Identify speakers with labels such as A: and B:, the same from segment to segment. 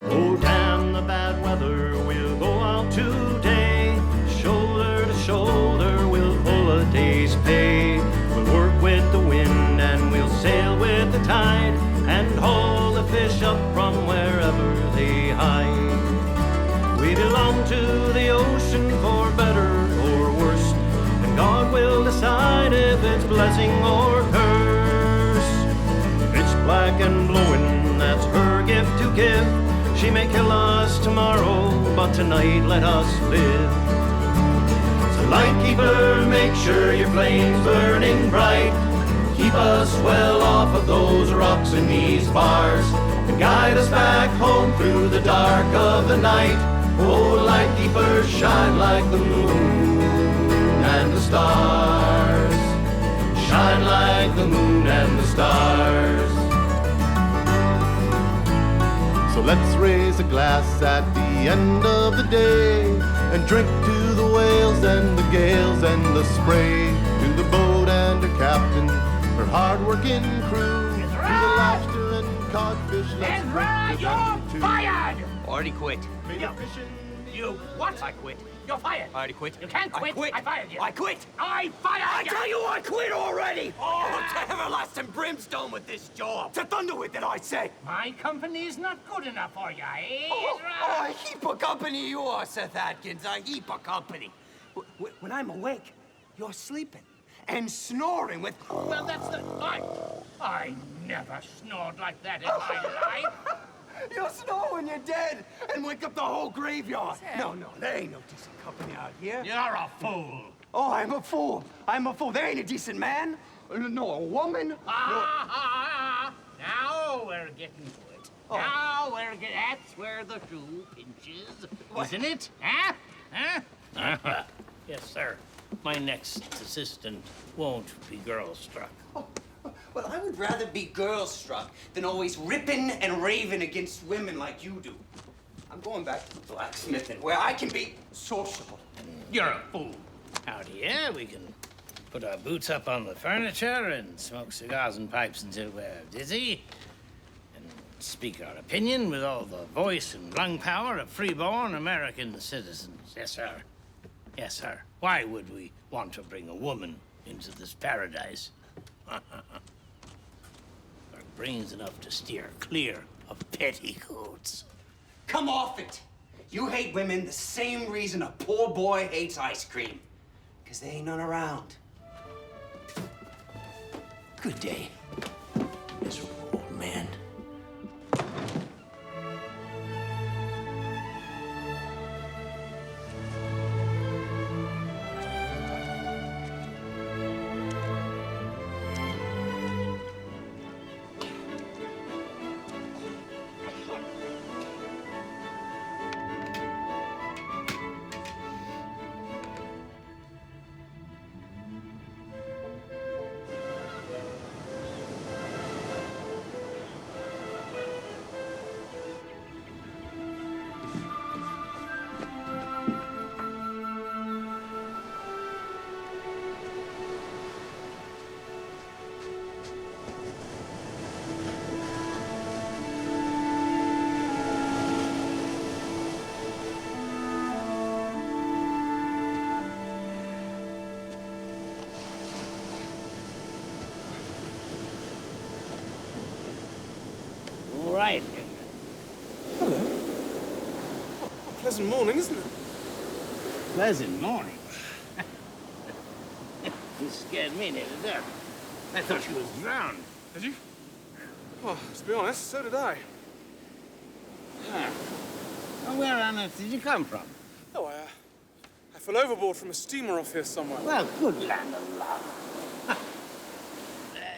A: Oh, damn the bad weather, we'll go out today. Shoulder to shoulder, we'll pull a day's pay. We'll work with the wind and we'll sail with the tide and haul the fish up from wherever they hide. We belong to the ocean for better or worse, and God will decide if it's blessing or curse. Pitch black and blowing, that's her gift to give. She may kill us tomorrow, but tonight let us live. So lightkeeper, make sure your flame's burning bright. Keep us well off of those rocks and these bars, and guide us back home through the dark of the night. Oh, lightkeepers, shine like the moon and the stars. Shine like the moon and the stars.
B: So let's raise a glass at the end of the day and drink to the whales and the gales and the spray, to the boat and her captain, her hard-working crew, to the lobster and codfish.
C: Ezra, you're fired!
D: Already quit.
C: You what?
D: I quit.
C: You're fired.
D: I already quit.
C: You can't quit.
D: I quit.
C: I fired you.
D: I quit.
C: I fired
D: I
C: you.
D: tell you, I quit already. Oh, to everlasting brimstone with this job. To thunder with it, I say.
C: My company's not good enough for you, eh,
D: Oh, a heap of company you are, Seth Atkins. A heap of company. When I'm awake, you're sleeping and snoring with...
C: Well, that's the... I never snored like that in my life.
D: You'll snore when you're dead and wake up the whole graveyard. No, there ain't no decent company out here.
C: You're a fool.
D: Oh, I'm a fool. I'm a fool. There ain't a decent man. No, a woman.
C: Now we're getting to it.
D: Oh.
C: Now that's where the shoe pinches. Isn't it? Huh? Huh? Yes, sir. My next assistant won't be girl-struck.
D: Well, I would rather be girl-struck than always ripping and raving against women like you do. I'm going back to blacksmithing, where I can be sociable.
C: You're a fool. Out here, we can put our boots up on the furniture and smoke cigars and pipes until we're dizzy, and speak our opinion with all the voice and lung power of freeborn American citizens. Yes, sir. Yes, sir. Why would we want to bring a woman into this paradise? Our brains enough to steer clear of petticoats.
D: Come off it. You hate women the same reason a poor boy hates ice cream. Because there ain't none around. Good day, miserable old man.
C: Right.
E: Hello. Pleasant morning, isn't it?
C: Pleasant morning. You scared me near to death. I thought she was drowned.
E: Did you? Well, to be honest, so did I.
C: Ah. Well, where on earth did you come from?
E: Oh, I fell overboard from a steamer off here somewhere.
C: Well, good land of love.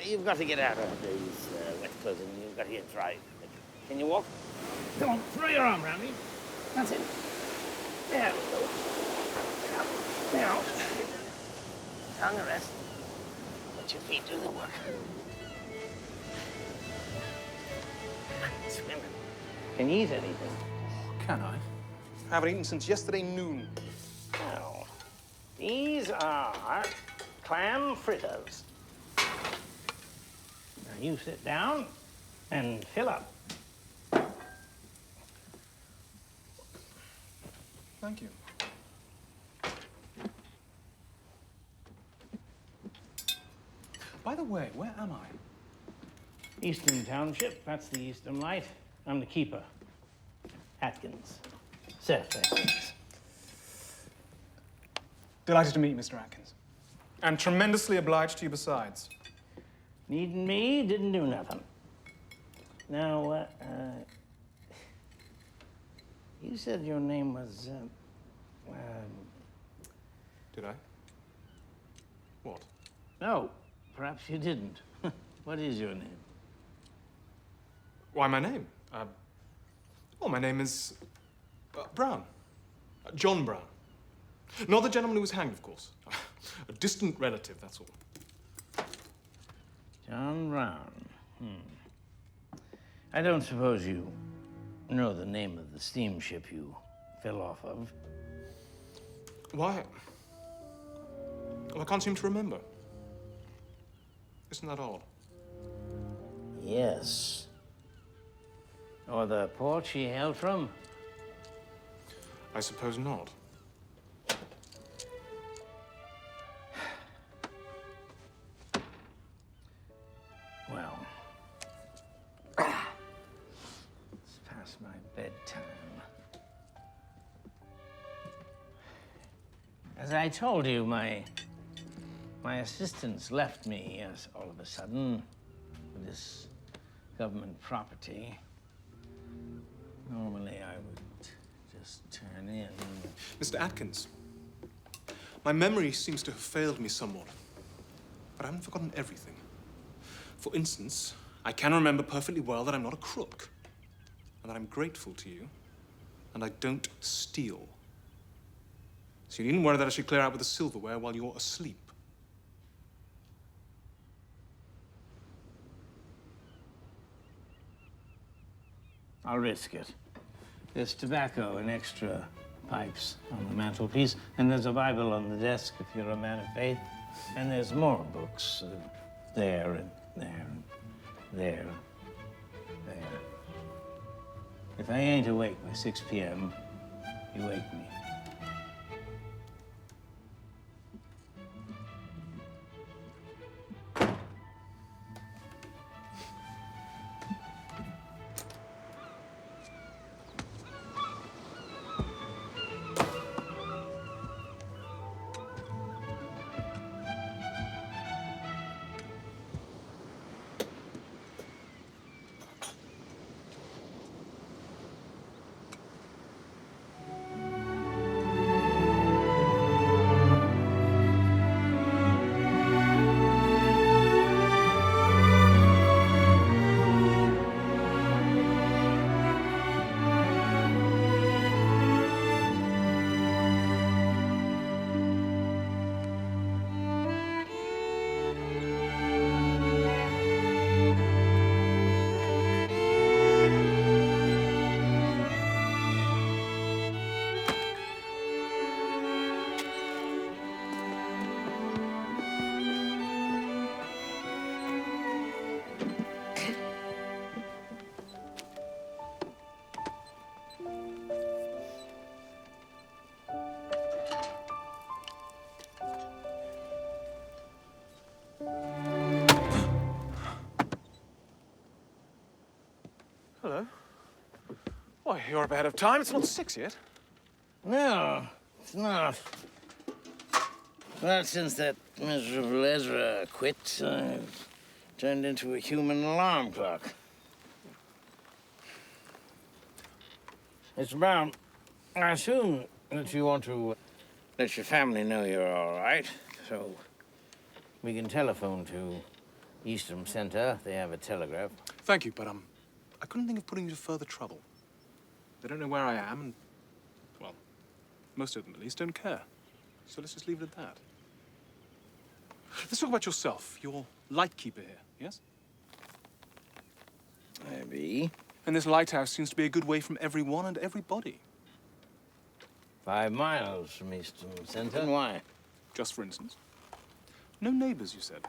C: You've got to get out of these wet clothing. You've got to get dry. Can you walk? Come on, throw your arm around me. That's it. There we go. Now, tongue rest. Let your feet do the work. Swimming. Can you eat anything?
E: Can I? I haven't eaten since yesterday noon.
C: Now, these are clam fritters. Now, you sit down and fill up.
E: Thank you. By the way, where am I?
C: Eastern Township, that's the Eastern Light. I'm the keeper. Atkins. Seth Atkins.
E: Delighted to meet you, Mr. Atkins. And tremendously obliged to you besides.
C: Needing me, didn't do nothing. Now, you said your name was,
E: Did I? What?
C: no, perhaps you didn't. What is your name?
E: Why, my name? Oh, my name is Brown. John Brown. Not the gentleman who was hanged, of course. A distant relative, that's all.
C: John Brown. I don't suppose you know the name of the steamship you fell off of?
E: Why? Well, I can't seem to remember. Isn't that odd?
C: Yes. Or the port she hailed from?
E: I suppose not.
C: Well, it's past my bedtime. As I told you, my assistants left me all of a sudden with this government property. Normally, I would just turn in.
E: Mr. Atkins, my memory seems to have failed me somewhat, but I haven't forgotten everything. For instance, I can remember perfectly well that I'm not a crook, and that I'm grateful to you, and I don't steal. So you needn't worry that I should clear out with the silverware while you're asleep.
C: I'll risk it. There's tobacco and extra pipes on the mantelpiece, and there's a Bible on the desk if you're a man of faith, and there's more books there and there and there, there. If I ain't awake by 6 p.m., you wake me.
E: Hello. Why, you're up ahead of time. It's not 6 yet.
C: No, it's not. Well, since that miserable Ezra quit, I've turned into a human alarm clock. Mr. Brown, I assume that you want to let your family know you're all right, so we can telephone to Eastern Center. They have a telegraph.
E: Thank you, but I couldn't think of putting you to further trouble. They don't know where I am, and, well, most of them at least don't care. So let's just leave it at that. Let's talk about yourself. You're lightkeeper here, yes?
C: Maybe.
E: And this lighthouse seems to be a good way from everyone and everybody.
C: 5 miles from Eastern Center. And why?
E: Just for instance. No neighbors, you said.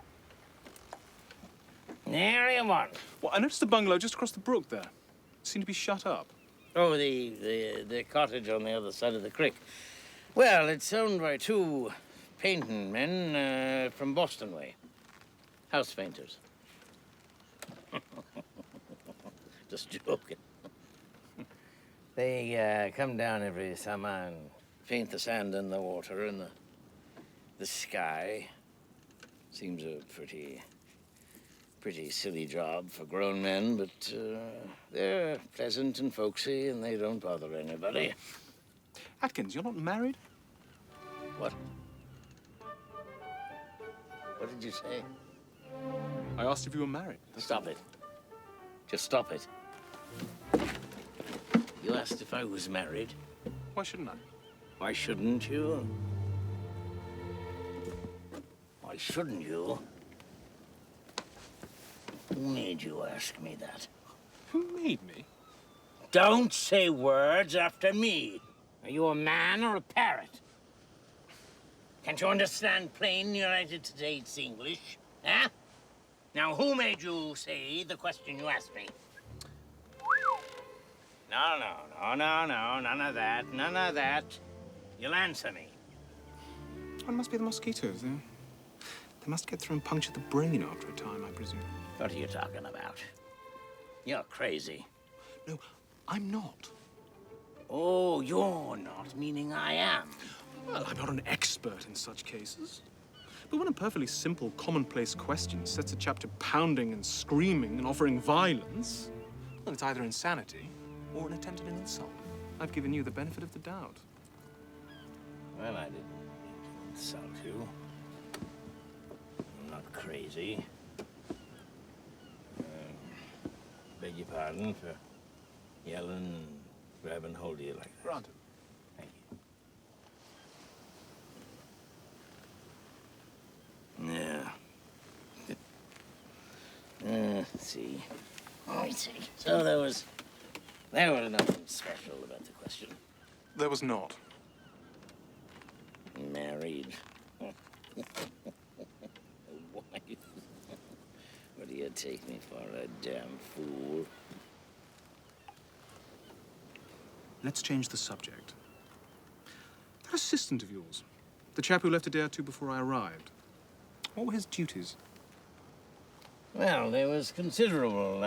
C: There you want.
E: Well, I noticed a bungalow just across the brook there. It seemed to be shut up.
C: Oh, the cottage on the other side of the creek. Well, it's owned by two painting men from Boston way. House painters. Just joking. They come down every summer and paint the sand and the water and the sky. Seems a pretty silly job for grown men, but they're pleasant and folksy and they don't bother anybody.
E: Atkins, you're not married?
C: What? What did you say?
E: I asked if you were married.
C: Stop it. Just stop it. You asked if I was married.
E: Why shouldn't I?
C: Why shouldn't you? Why shouldn't you? Who made you ask me that?
E: Who made me?
C: Don't say words after me. Are you a man or a parrot? Can't you understand plain United States English? Huh? Now, who made you say the question you asked me? No, none of that, none of that. You'll answer me.
E: Oh, it must be the mosquitoes. They must get through and puncture the brain after a time, I presume.
C: What are you talking about? You're crazy.
E: No, I'm not.
C: Oh, you're not, meaning I am.
E: Well, I'm not an expert in such cases. But when a perfectly simple, commonplace question sets a chap to pounding and screaming and offering violence, well, it's either insanity or an attempt at an insult. I've given you the benefit of the doubt.
C: Well, I didn't mean to insult you. I'm not crazy. Beg your pardon for yelling and grabbing hold of you like that.
E: Granted.
C: Thank you. Yeah. Let's see. Let me see. So there was nothing special about the question.
E: There was not.
C: Married. A wife. What do you take me for, a damn fool?
E: Let's change the subject. That assistant of yours, the chap who left a day or two before I arrived, what were his duties?
C: Well, there was considerable.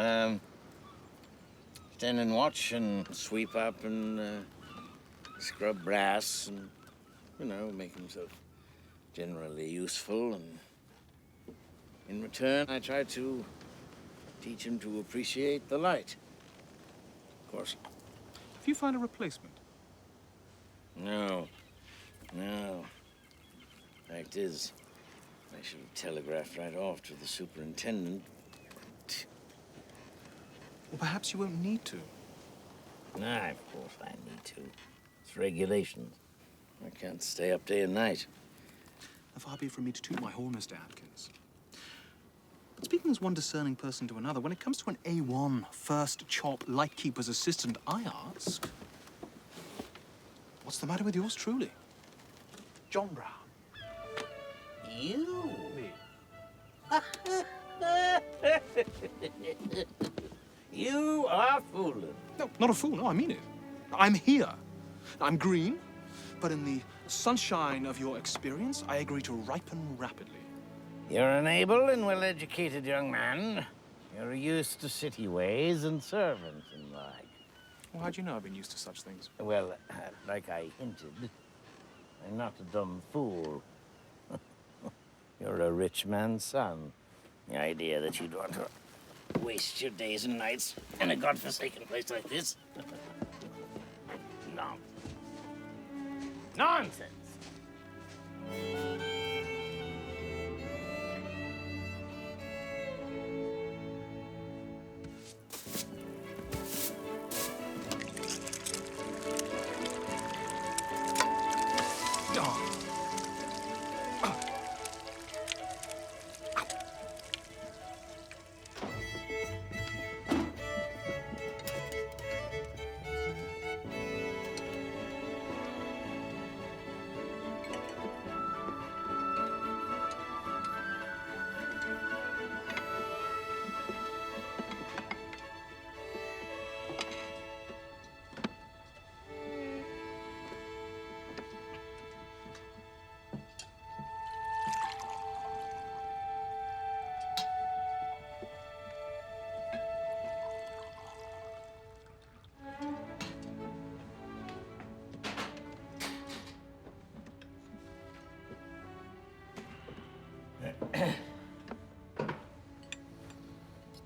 C: Stand and watch and sweep up and scrub brass and, you know, make himself generally useful. And in return, I tried to teach him to appreciate the light. Of course.
E: Have you found a replacement?
C: No. Fact is, I should have telegraphed right off to the superintendent.
E: Well, perhaps you won't need to.
C: Nah, of course I need to. It's regulations. I can't stay up day and night.
E: Far be it from me to toot my horn, Mr. Atkins. But speaking as one discerning person to another, when it comes to an A1 first chop Lightkeepers assistant, I ask, what's the matter with yours truly? John Brown.
C: You?
E: Me.
C: You are fooling.
E: No, not a fool. No, I mean it. I'm here. I'm green, but in the sunshine of your experience, I agree to ripen rapidly.
C: You're an able and well-educated young man. You're used to city ways and servants and the like.
E: Well, how'd you know I've been used to such things?
C: Well, like I hinted, I'm not a dumb fool. You're a rich man's son. The idea that you'd want to waste your days and nights in a godforsaken place like this? No. Nonsense!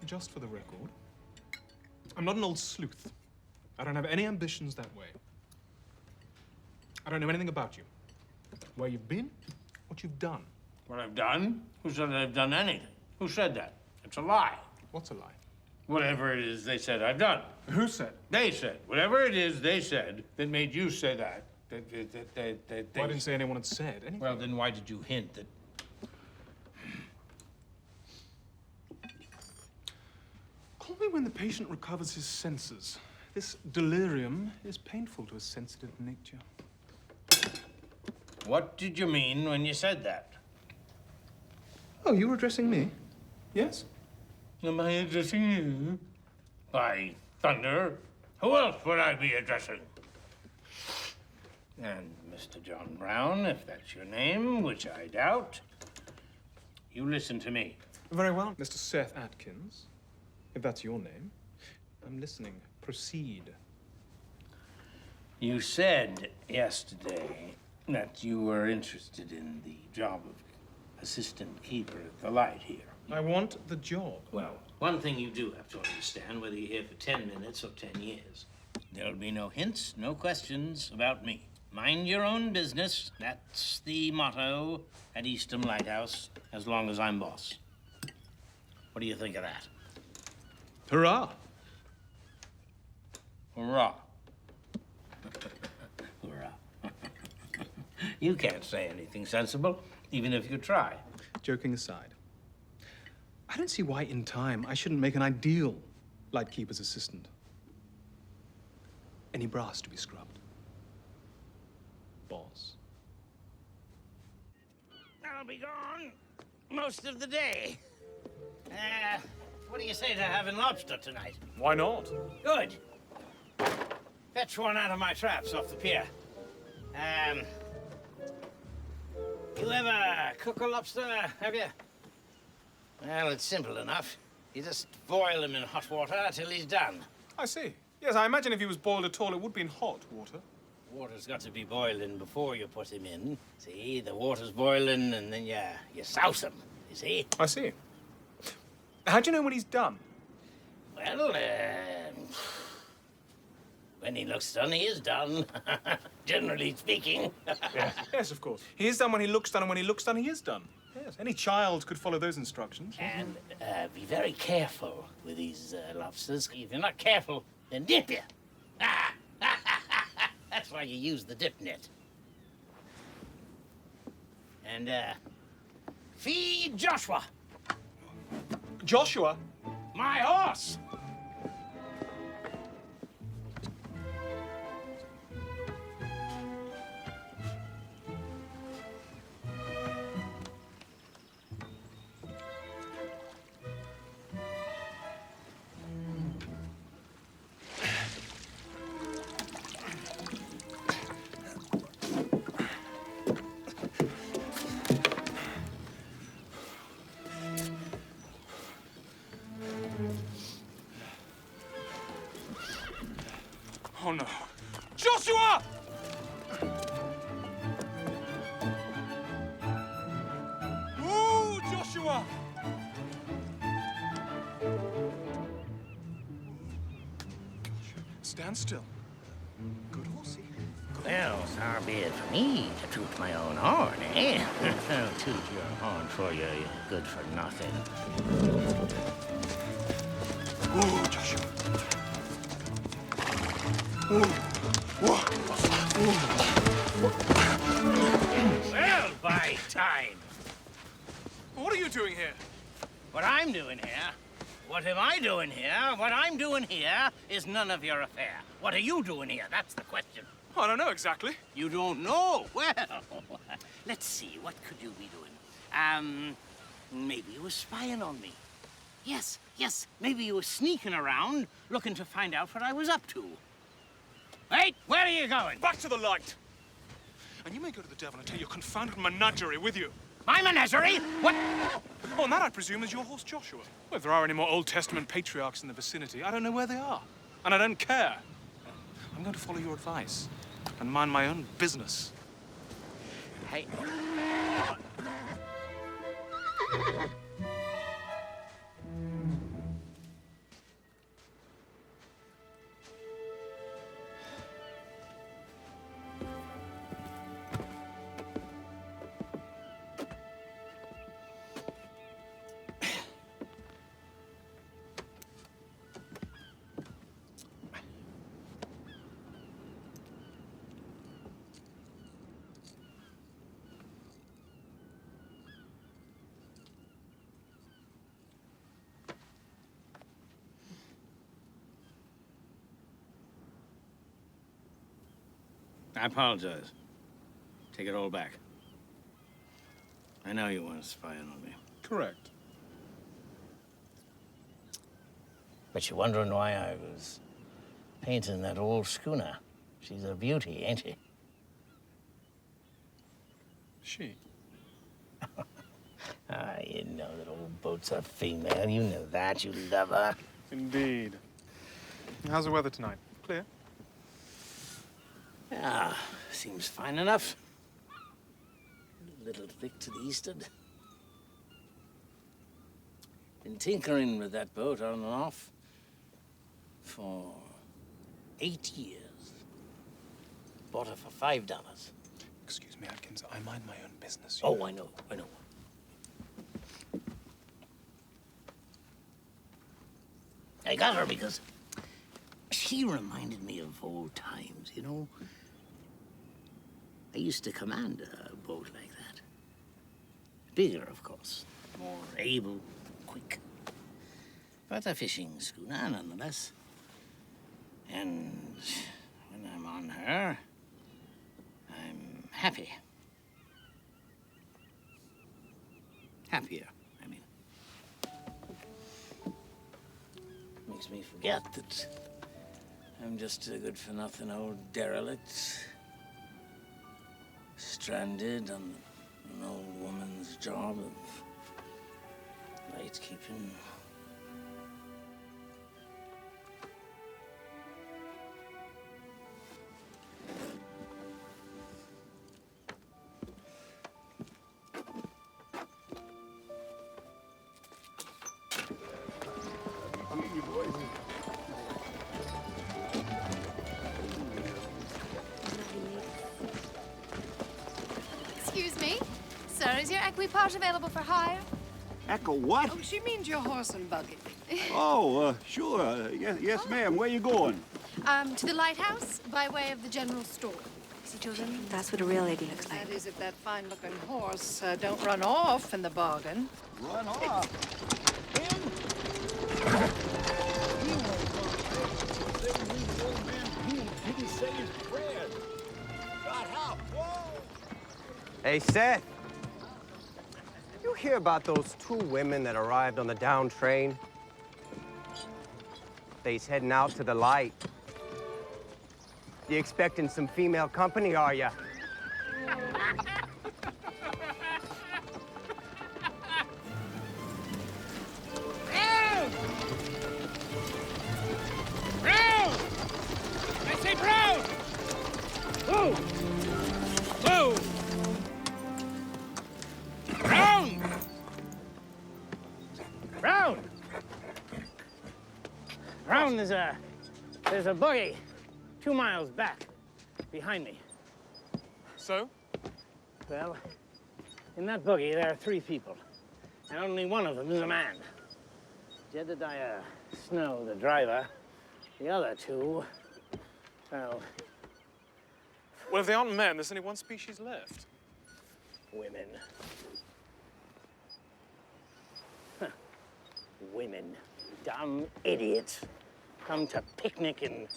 E: Just for the record, I'm not an old sleuth. I don't have any ambitions that way. I don't know anything about you. Where you've been, what you've done.
C: What I've done? Who said I've done anything? Who said that? It's a lie.
E: What's a lie?
C: Whatever it is they said I've done.
E: Who said?
C: They said. Whatever it is they said that made you say that.
E: Well, I didn't say anyone had said anything.
C: Well, then why did you hint that?
E: Call me when the patient recovers his senses. This delirium is painful to a sensitive nature.
C: What did you mean when you said that?
E: Oh, you were addressing me? Yes?
C: Am I addressing you? By thunder, who else would I be addressing? And Mr. John Brown, if that's your name, which I doubt, you listen to me.
E: Very well, Mr. Seth Atkins, if that's your name. I'm listening. Proceed.
C: You said yesterday that you were interested in the job of assistant keeper at the Light here.
E: I want the job.
C: Well, one thing you do have to understand, whether you're here for 10 minutes or 10 years, there'll be no hints, no questions about me. Mind your own business. That's the motto at Eastham Lighthouse, as long as I'm boss. What do you think of that?
E: Hurrah!
C: Hurrah. Hurrah. You can't say anything sensible, even if you try.
E: Joking aside, I don't see why in time I shouldn't make an ideal Lightkeepers assistant. Any brass to be scrubbed? Boss.
C: I'll be gone most of the day. What do you say to having lobster tonight?
E: Why not?
C: Good. Fetch one out of my traps off the pier. You ever cook a lobster, have you? Well, it's simple enough. You just boil him in hot water till he's done.
E: I see. Yes, I imagine if he was boiled at all, it would be in hot water.
C: Water's got to be boiling before you put him in. See, the water's boiling, and then you souse him, you see?
E: I see. How do you know when he's done?
C: Well, when he looks done, he is done. Generally speaking.
E: Yes, of course. He is done when he looks done, and when he looks done, he is done. Yes, any child could follow those instructions.
C: And be very careful with these lobsters. If you're not careful, then dip you. That's why you use the dip net. And feed Joshua.
E: Joshua?
C: My horse.
E: Oh, no. Joshua! Ooh, Joshua! Stand still. Good horsey.
C: Well, far be it for me to toot my own horn, eh? Toot your horn for you, you good for nothing.
E: Ooh, Joshua.
C: Well, by time.
E: What are you doing here?
C: What I'm doing here? What am I doing here? What I'm doing here is none of your affair. What are you doing here? That's the question.
E: I don't know exactly.
C: You don't know? Well, let's see. What could you be doing? Maybe you were spying on me. Yes. Maybe you were sneaking around, looking to find out what I was up to. Wait, where are you going?
E: Back to the light. And you may go to the devil and take your confounded menagerie with you.
C: My menagerie? What?
E: Oh, and that, I presume, is your horse Joshua. Well, if there are any more Old Testament patriarchs in the vicinity, I don't know where they are. And I don't care. I'm going to follow your advice and mind my own business.
C: Hey. I apologize. Take it all back. I know you want to spy on me.
E: Correct.
C: But you're wondering why I was painting that old schooner. She's a beauty, ain't she?
E: She?
C: Ah, you know that old boats are female. You know that. You love her.
E: Indeed. How's the weather tonight? Clear?
C: Ah, seems fine enough. A little thick to the eastward. Been tinkering with that boat on and off for 8 years. Bought her for $5.
E: Excuse me, Atkins. I mind my own business.
C: Oh, I know. I got her because she reminded me of old times, you know? I used to command a boat like that. Bigger, of course. More able, quick. But a fishing schooner, nonetheless. And when I'm on her, I'm happy. Happier, I mean. Makes me forget that I'm just a good-for-nothing old derelict, stranded on an old woman's job of light keeping.
F: Excuse me? Sir, is your equipage available for hire?
G: Echo what?
H: Oh, she means your horse and buggy.
G: Oh, sure. Yes, ma'am. Where you going?
F: To the lighthouse by way of the general store.
I: See, children, that's what a real lady looks like.
H: That is, if that fine-looking horse don't run off in the bargain.
G: Run off.
D: Hey, Seth. You hear about those 2 women that arrived on the down train? They's heading out to the light. You expecting some female company, are ya?
C: Brown! I say Brown! Whoa! Whoa! Brown! Brown! Brown, there's a buggy 2 miles back, behind me.
E: So?
C: Well, in that buggy there are 3 people, and only one of them is a man. Jedediah Snow, the driver. The other 2, well,
E: Well, if they aren't men, there's only one species left.
C: women. Huh. Women. Dumb idiots. Come to picnic and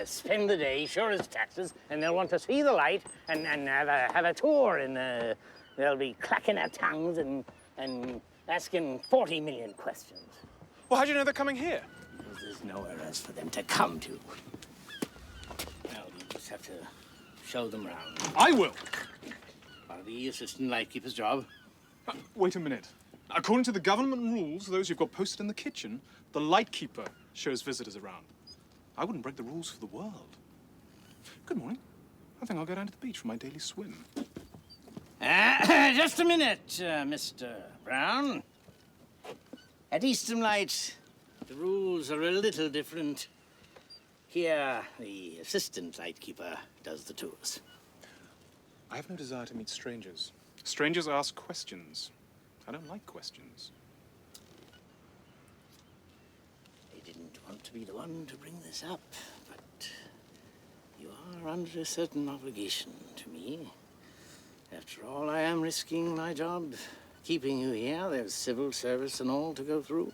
C: spend the day, sure as taxes, and they'll want to see the light and have a tour, and they'll be clacking their tongues and asking 40 million questions.
E: Well, how do you know they're coming here?
C: Because there's nowhere else for them to come to. Well, you just have to show them around.
E: I will.
C: Part of the assistant lightkeeper's job.
E: Wait a minute. According to the government rules, those you've got posted in the kitchen, the lightkeeper shows visitors around. I wouldn't break the rules for the world. Good morning. I think I'll go down to the beach for my daily swim.
C: Just a minute, Mr. Brown. At Eastern Light, the rules are a little different. Here, the assistant lightkeeper does the tours.
E: I have no desire to meet strangers. Strangers ask questions. I don't like questions.
C: I didn't want to be the one to bring this up, but you are under a certain obligation to me. After all, I am risking my job, keeping you here. There's civil service and all to go through,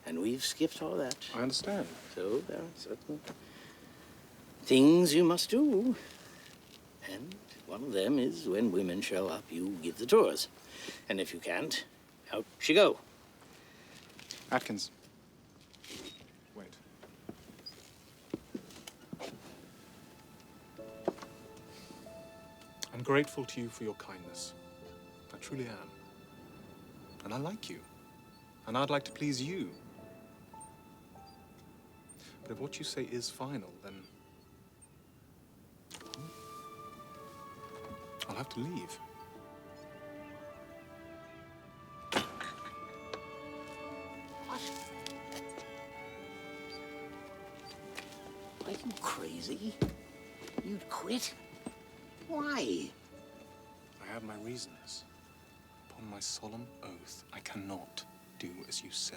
C: and we've skipped all that.
E: I understand.
C: So there are certain things you must do. And one of them is when women show up, you give the tours. And if you can't, out she go.
E: Atkins. Wait. I'm grateful to you for your kindness. I truly am. And I like you. And I'd like to please you. But if what you say is final, then I'll have to leave.
C: Are you crazy? You'd quit? Why?
E: I have my reasons. Upon my solemn oath, I cannot do as you say.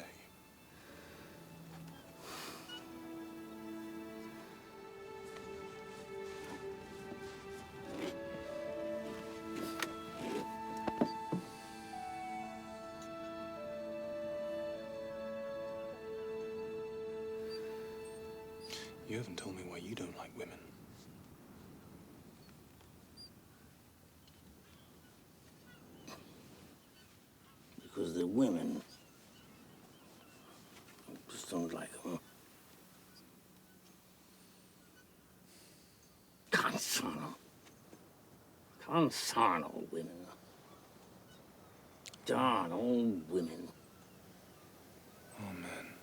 E: You haven't told me why you don't like women.
C: Because they're women. I just don't like them. Consarnal women. Darn old women.
E: Oh, man.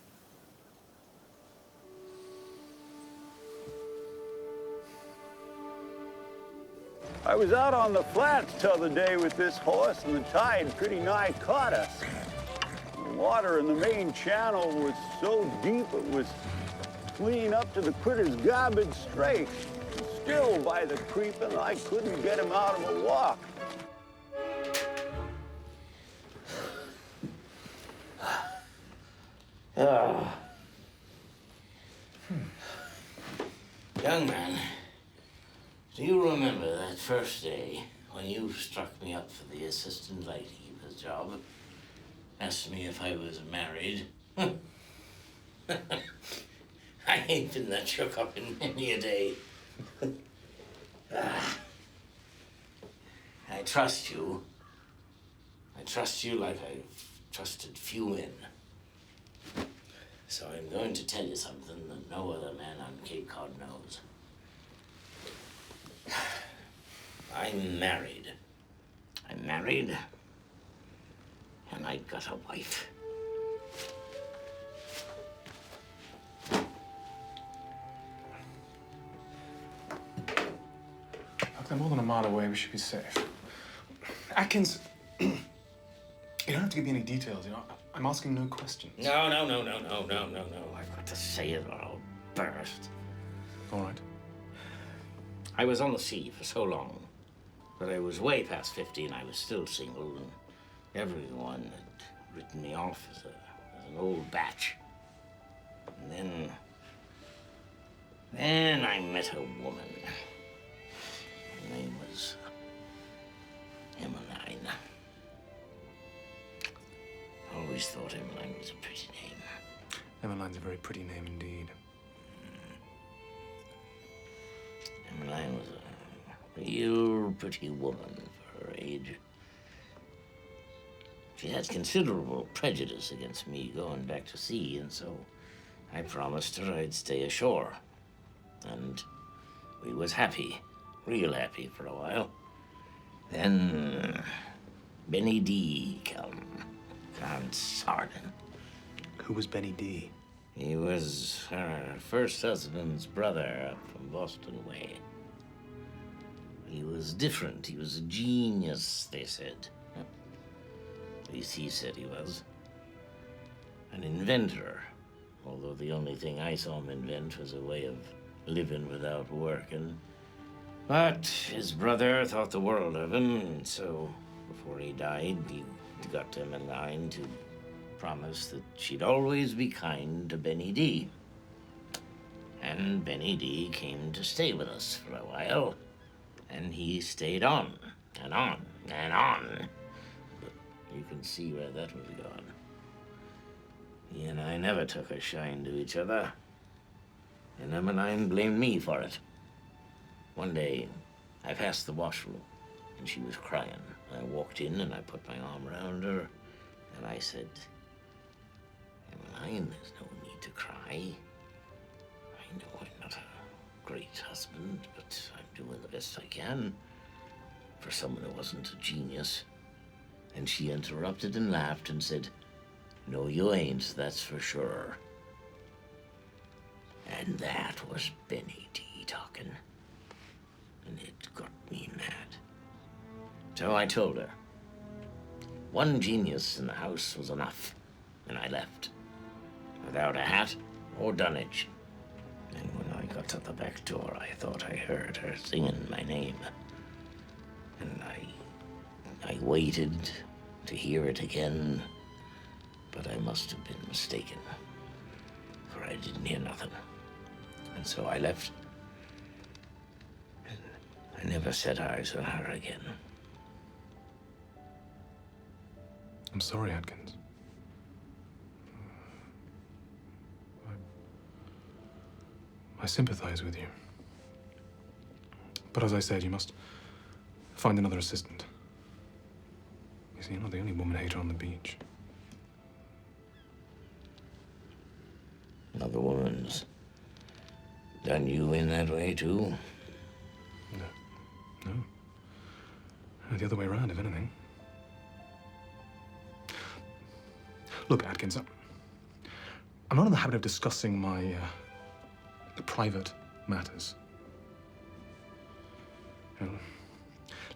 G: I was out on the flats t'other day with this horse, and the tide pretty nigh caught us. The water in the main channel was so deep it was clean up to the critter's garbage straight. Still, by the creepin', I couldn't get him out of a walk.
C: Young man, do you remember that first day when you struck me up for the assistant lightkeeper's job? Asked me if I was married? I ain't been that shook up in many a day. I trust you. I trust you like I've trusted few men. So I'm going to tell you something that no other man on Cape Cod knows. I'm married. I'm married, and I got a wife.
E: Look, they're more than a mile away. We should be safe. Atkins, you don't have to give me any details. You know, I'm asking no questions.
C: No. I've got to say it or I'll burst.
E: All right.
C: I was on the sea for so long, but I was way past 50 and I was still single, and everyone had written me off as an old batch. And then I met a woman. Her name was Emmeline. Always thought Emmeline was a pretty name.
E: Emmeline's a very pretty name indeed.
C: Emmeline was a real pretty woman for her age. She had considerable prejudice against me going back to sea, and so I promised her I'd stay ashore. And we was happy, real happy for a while. Then Benny D come. Consarn.
E: Who was Benny D?
C: He was her first husband's brother up from Boston way. He was different. He was a genius, they said. At least he said he was. An inventor. Although the only thing I saw him invent was a way of living without working. But his brother thought the world of him, and so before he died, he got Emmeline to promise that she'd always be kind to Benny D. And Benny D came to stay with us for a while, and he stayed on and on and on. But you can see where that was going. He and I never took a shine to each other, and Emmeline blamed me for it. One day, I passed the washroom, and she was crying. I walked in, and I put my arm around her, and I said, Emmeline, there's no need to cry. I know I'm not a great husband, but I'm doing the best I can for someone who wasn't a genius. And she interrupted and laughed and said, no, you ain't, that's for sure. And that was Benny D talking. And it got me mad. So I told her. One genius in the house was enough, and I left. Without a hat or dunnage. And when I got to the back door, I thought I heard her singing my name. And I waited to hear it again, but I must have been mistaken, for I didn't hear nothing. And so I left, and I never set eyes on her again.
E: I'm sorry, Atkins. I sympathize with you. But as I said, you must find another assistant. You see, you're not the only woman hater on the beach.
C: Another woman's done you in that way, too?
E: No. The other way around, if anything. Look, Atkins, I'm not in the habit of discussing my private matters. You know,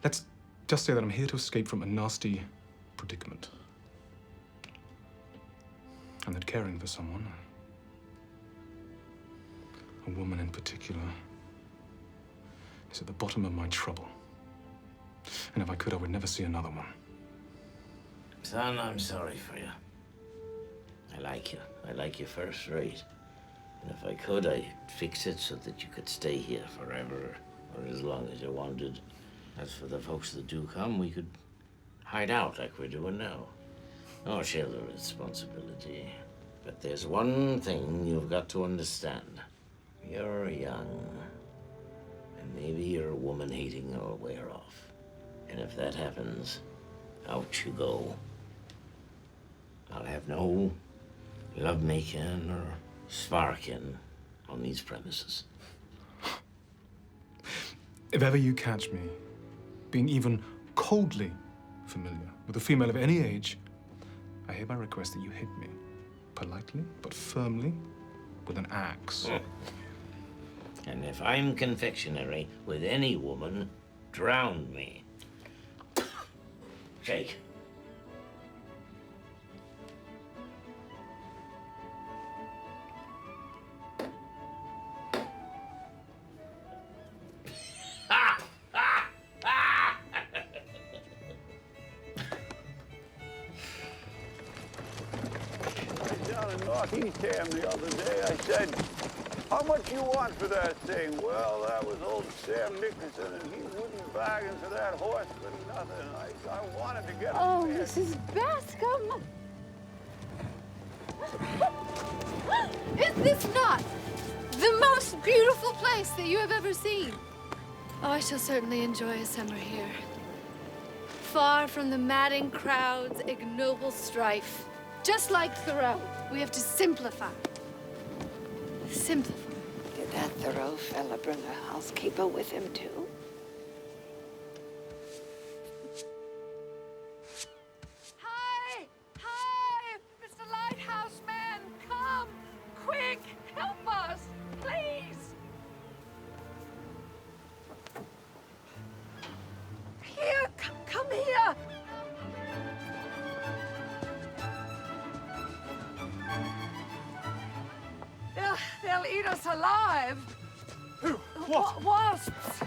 E: let's just say that I'm here to escape from a nasty predicament. And that caring for someone, a woman in particular, is at the bottom of my trouble. And if I could, I would never see another one.
C: Son, I'm sorry for you. I like you. I like you first rate. And if I could, I'd fix it so that you could stay here forever, or as long as you wanted. As for the folks that do come, we could hide out like we're doing now. No share the responsibility. But there's one thing you've got to understand. You're young, and maybe your woman-hating will wear off. And if that happens, out you go. I'll have no love-making or sparking on these premises.
E: If ever you catch me being even coldly familiar with a female of any age, I hereby request that you hit me, politely but firmly, with an axe.
C: And if I'm confectionery with any woman, drown me. Shake.
G: Cam the other day, I said, how much you want for that thing? Well, that was old Sam Nicholson, and he wouldn't bargain for that horse for nothing. I wanted to get him.
F: Oh, Mrs. Bascom! Is this not the most beautiful place that you have ever seen? Oh, I shall certainly enjoy a summer here. Far from the madding crowds, ignoble strife. Just like Thoreau, we have to simplify. Simplify.
H: Did that Thoreau fella bring a housekeeper with him, too?
F: Hi! Hi! Mr. Lighthouse man, come! Quick! Help us! Please!
H: Here, come here! They'll eat us alive.
E: Who? What?
H: Wasps.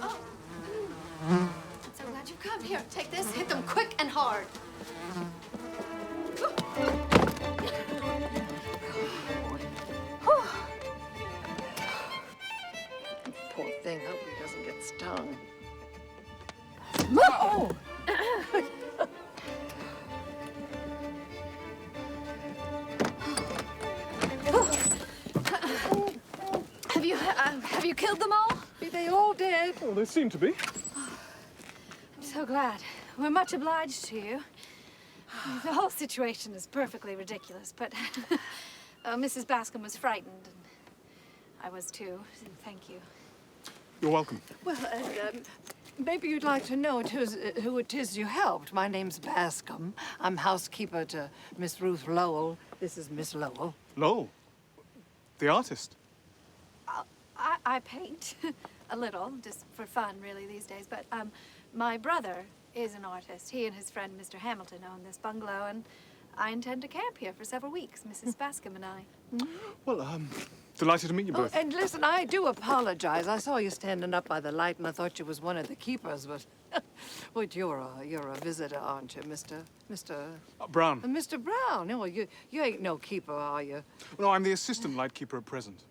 F: Oh. I'm so glad you come. Here, take this. Hit them quick and hard.
H: Poor thing. Hope he doesn't get stung.
F: Oh! Have you killed them all?
H: Be they all dead?
E: Well, they seem to be.
F: I'm so glad. We're much obliged to you. The whole situation is perfectly ridiculous, but Mrs. Bascom was frightened, and I was too. So thank you.
E: You're welcome.
H: Well, maybe you'd like to know who it is you helped. My name's Bascom. I'm housekeeper to Miss Ruth Lowell. This is Miss Lowell.
E: Lowell, the artist.
F: I paint a little, just for fun, really, these days. But my brother is an artist. He and his friend, Mr. Hamilton, own this bungalow, and I intend to camp here for several weeks, Mrs. Bascom and I.
E: Well, delighted to meet you both.
H: Oh, and listen, I do apologize. I saw you standing up by the light, and I thought you was one of the keepers, but... Wait, you're a visitor, aren't you, Mr.
E: Brown.
H: Mr. Brown. No, you ain't no keeper, are you?
E: No, I'm the assistant lightkeeper at present.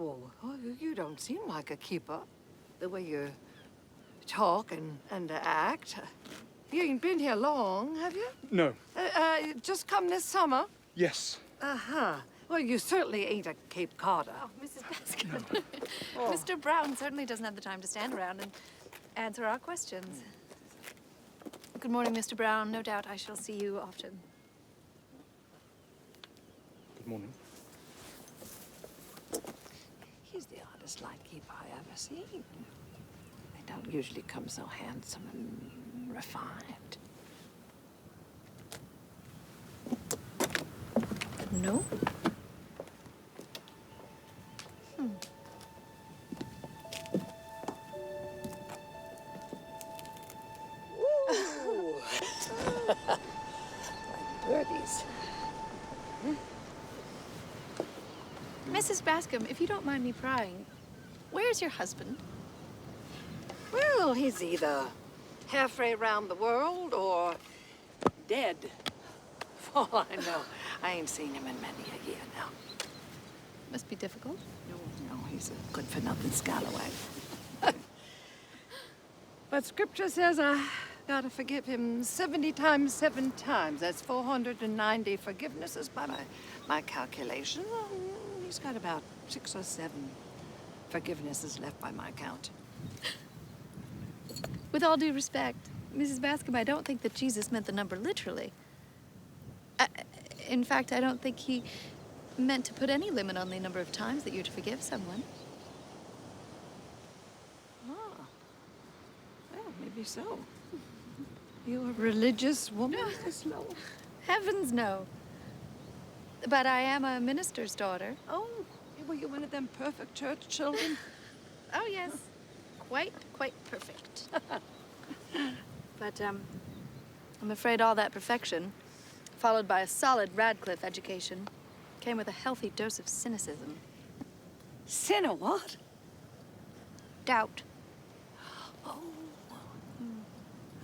H: Oh, you don't seem like a keeper. The way you talk and act. You ain't been here long, have you?
E: No.
H: Just come this summer?
E: Yes.
H: Uh-huh. Well, you certainly ain't a Cape Codder.
F: Oh, Mrs. Bascom. Mr. Brown certainly doesn't have the time to stand around and answer our questions. Good morning, Mr. Brown. No doubt I shall see you often.
E: Good morning.
H: He's the oddest lightkeeper I ever seen. They don't usually come so handsome and refined.
F: No?
H: Birdies.
F: Mrs. Bascom, if you don't mind me prying, where's your husband?
H: Well, he's either halfway around the world or dead. For all I know, I ain't seen him in many a year now.
F: Must be difficult.
H: No, he's a good-for-nothing scallywag. But Scripture says I gotta forgive him 70 times 7 times. That's 490 forgivenesses by my calculation. He's got about 6 or 7 forgivenesses left by my count.
F: With all due respect, Mrs. Bascom, I don't think that Jesus meant the number literally. In fact, I don't think he meant to put any limit on the number of times that you're to forgive someone.
H: Ah. Well, maybe so. You're a religious woman, Miss Lowell?
F: Heavens, no. But I am a minister's daughter.
H: Oh, were you one of them perfect church children?
F: Oh, yes. Quite perfect. But, I'm afraid all that perfection, followed by a solid Radcliffe education, came with a healthy dose of cynicism.
H: Sin or what?
F: Doubt.
H: Oh.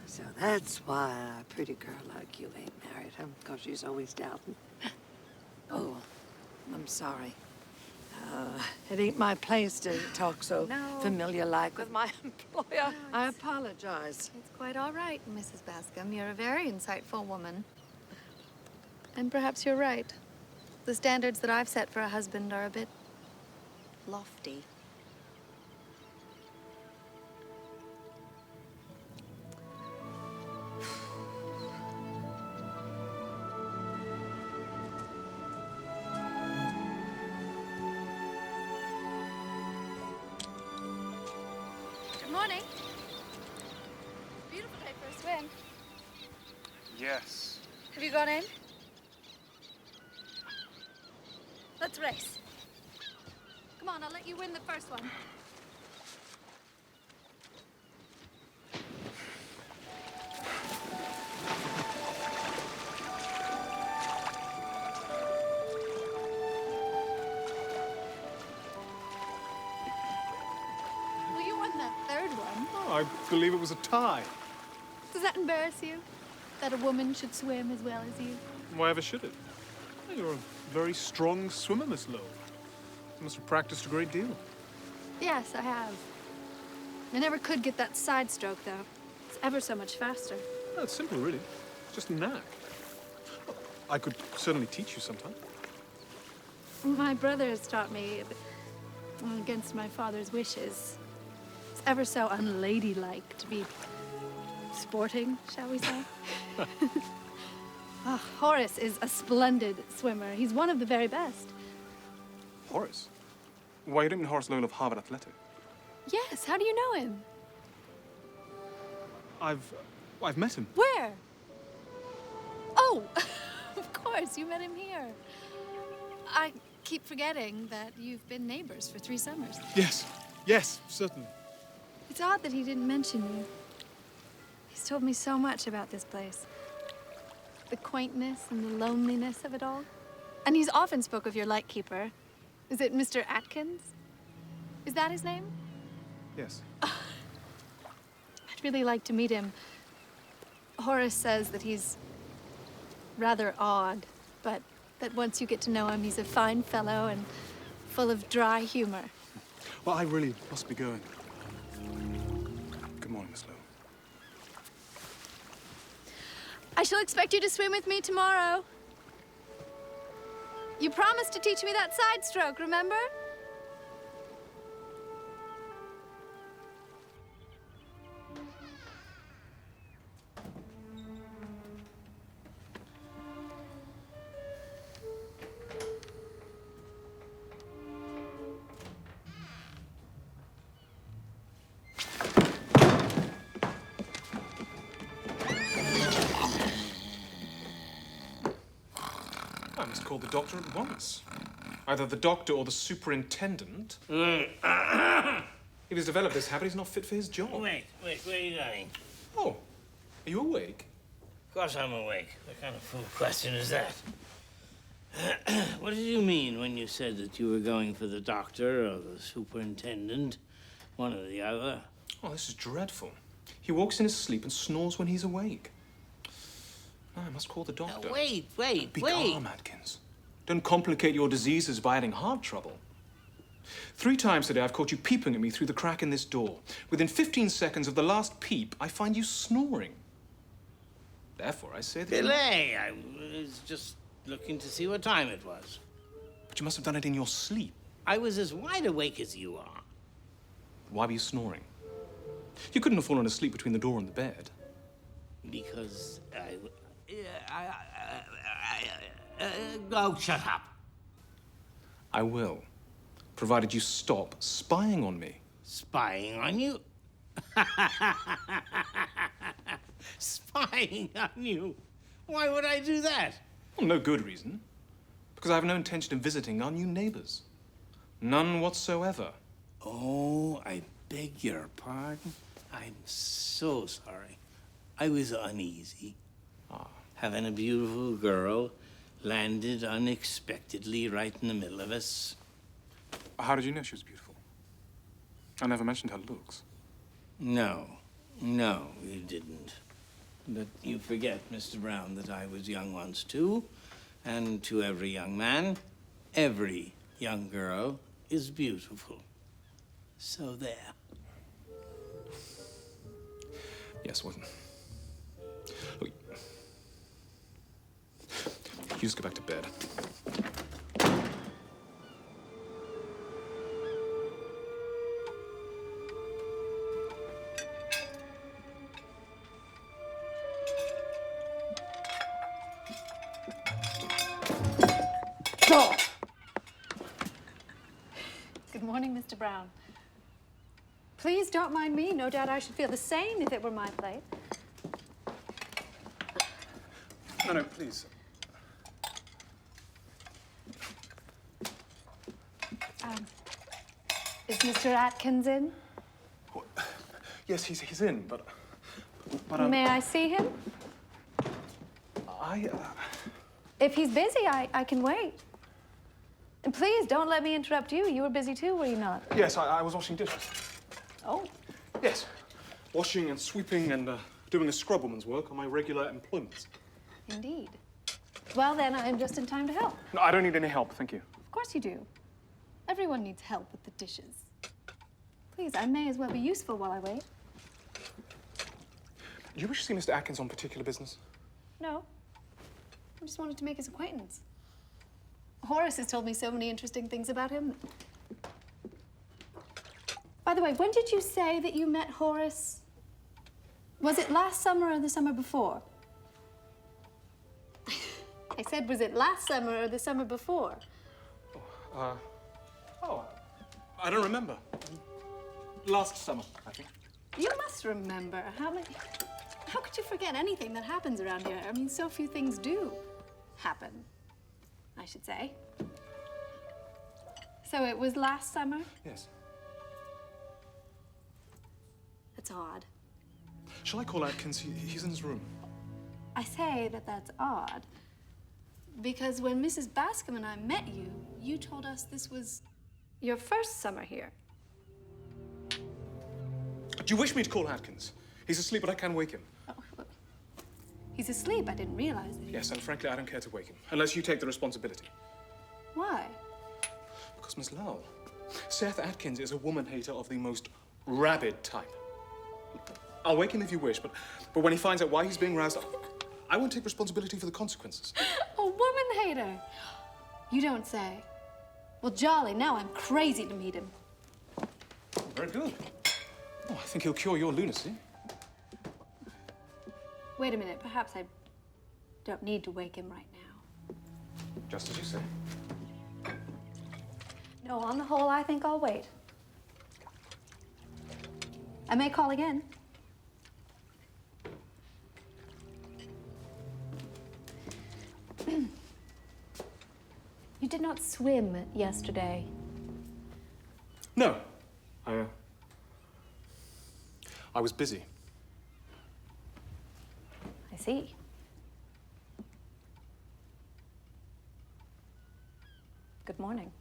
H: So that's why a pretty girl like you ain't married him, because she's always doubting. Oh, I'm sorry. It ain't my place to talk so familiar-like with my employer. I apologize.
F: It's quite all right, Mrs. Bascom. You're a very insightful woman. And perhaps you're right. The standards that I've set for a husband are a bit lofty. Good morning. Beautiful day for a swim.
E: Yes.
F: Have you gone in? Let's race. Come on, I'll let you win the first one. Well, you won that third one.
E: Oh, I believe it was a tie.
F: Does that embarrass you? That a woman should swim as well as you?
E: Why ever should it? Well, you're a very strong swimmer, Miss Lowell. You must have practiced a great deal.
F: Yes, I have. I never could get that side stroke, though. It's ever so much faster.
E: Oh, it's simple, really. It's just a knack. Well, I could certainly teach you sometime.
F: My brother has taught me, but Well, against my father's wishes. It's ever so unladylike to be sporting, shall we say? Horace is a splendid swimmer. He's one of the very best.
E: Horace? Why, you don't mean Horace Lowell of Harvard Athletic?
F: Yes, how do you know him?
E: I've met him.
F: Where? Oh, of course, you met him here. I keep forgetting that you've been neighbors for 3 summers.
E: Yes, certainly.
F: It's odd that he didn't mention you. He's told me so much about this place. The quaintness and the loneliness of it all. And he's often spoke of your lightkeeper. Is it Mr. Atkins? Is that his name?
E: Yes.
F: I'd really like to meet him. Horace says that he's rather odd, but that once you get to know him, he's a fine fellow and full of dry humor.
E: Well, I really must be going. Good morning, Miss Lowell.
F: I shall expect you to swim with me tomorrow. You promised to teach me that side stroke, remember?
E: I must call the doctor at once. Either the doctor or the superintendent. If he's developed this habit, he's not fit for his job.
C: Wait, where are you going?
E: Oh, are you awake?
C: Of course I'm awake. What kind of fool question is that? What did you mean when you said that you were going for the doctor or the superintendent? One or the other.
E: Oh, this is dreadful. He walks in his sleep and snores when he's awake. No, I must call the doctor.
C: Wait.
E: Be calm, Atkins. Don't complicate your diseases by adding heart trouble. 3 times today I've caught you peeping at me through the crack in this door. Within 15 seconds of the last peep, I find you snoring. Therefore, I say that
C: Belay, I was just looking to see what time it was.
E: But you must have done it in your sleep.
C: I was as wide awake as you are.
E: Why were you snoring? You couldn't have fallen asleep between the door and the bed.
C: Because oh, shut up.
E: I will, provided you stop spying on me.
C: Spying on you? Spying on you? Why would I do that?
E: Well, no good reason. Because I have no intention of visiting our new neighbors. None whatsoever.
C: Oh, I beg your pardon. I'm so sorry. I was uneasy. Having a beautiful girl landed unexpectedly right in the middle of us.
E: How did you know she was beautiful? I never mentioned her looks.
C: No, you didn't. But you forget, Mr. Brown, that I was young once, too. And to every young man, every young girl is beautiful. So there.
E: Yes, well... Look, you just go back to bed.
F: Good morning, Mr. Brown. Please don't mind me. No doubt I should feel the same if it were my plate.
E: No, please.
F: Is Mr. Atkins in?
E: Yes, he's in, but
F: May I see him? If he's busy, I can wait. And please, don't let me interrupt you. You were busy too, were you not?
E: Yes, I was washing dishes.
F: Oh.
E: Yes, washing and sweeping and doing a scrubwoman's work are my regular employments.
F: Indeed. Well, then, I'm just in time to help.
E: No, I don't need any help, thank you.
F: Of course you do. Everyone needs help with the dishes. Please, I may as well be useful while I wait.
E: Do you wish to see Mr. Atkins on particular business?
F: No. I just wanted to make his acquaintance. Horace has told me so many interesting things about him. By the way, when did you say that you met Horace? Was it last summer or the summer before? I said, was it last summer or the summer before?
E: I don't remember. Last summer, I think.
F: You must remember. How could you forget anything that happens around here? I mean, so few things do happen, I should say. So it was last summer?
E: Yes.
F: That's odd.
E: Shall I call Atkins? He's in his room.
F: I say that that's odd because when Mrs. Bascom and I met you, you told us this was your first summer here.
E: Do you wish me to call Atkins? He's asleep, but I can wake him.
F: Oh, well, he's asleep. I didn't realize that.
E: Yes, and frankly, I don't care to wake him, unless you take the responsibility.
F: Why?
E: Because, Miss Lowell, Seth Atkins is a woman-hater of the most rabid type. I'll wake him if you wish, but when he finds out why he's being roused, I won't take responsibility for the consequences.
F: A woman-hater? You don't say. Well, jolly, now I'm crazy to meet him.
E: Very good. Oh, I think he'll cure your lunacy.
F: Wait a minute, perhaps I don't need to wake him right now.
E: Just as you say.
F: No, on the whole, I think I'll wait. I may call again. You did not swim yesterday.
E: No. I was busy.
F: I see. Good morning.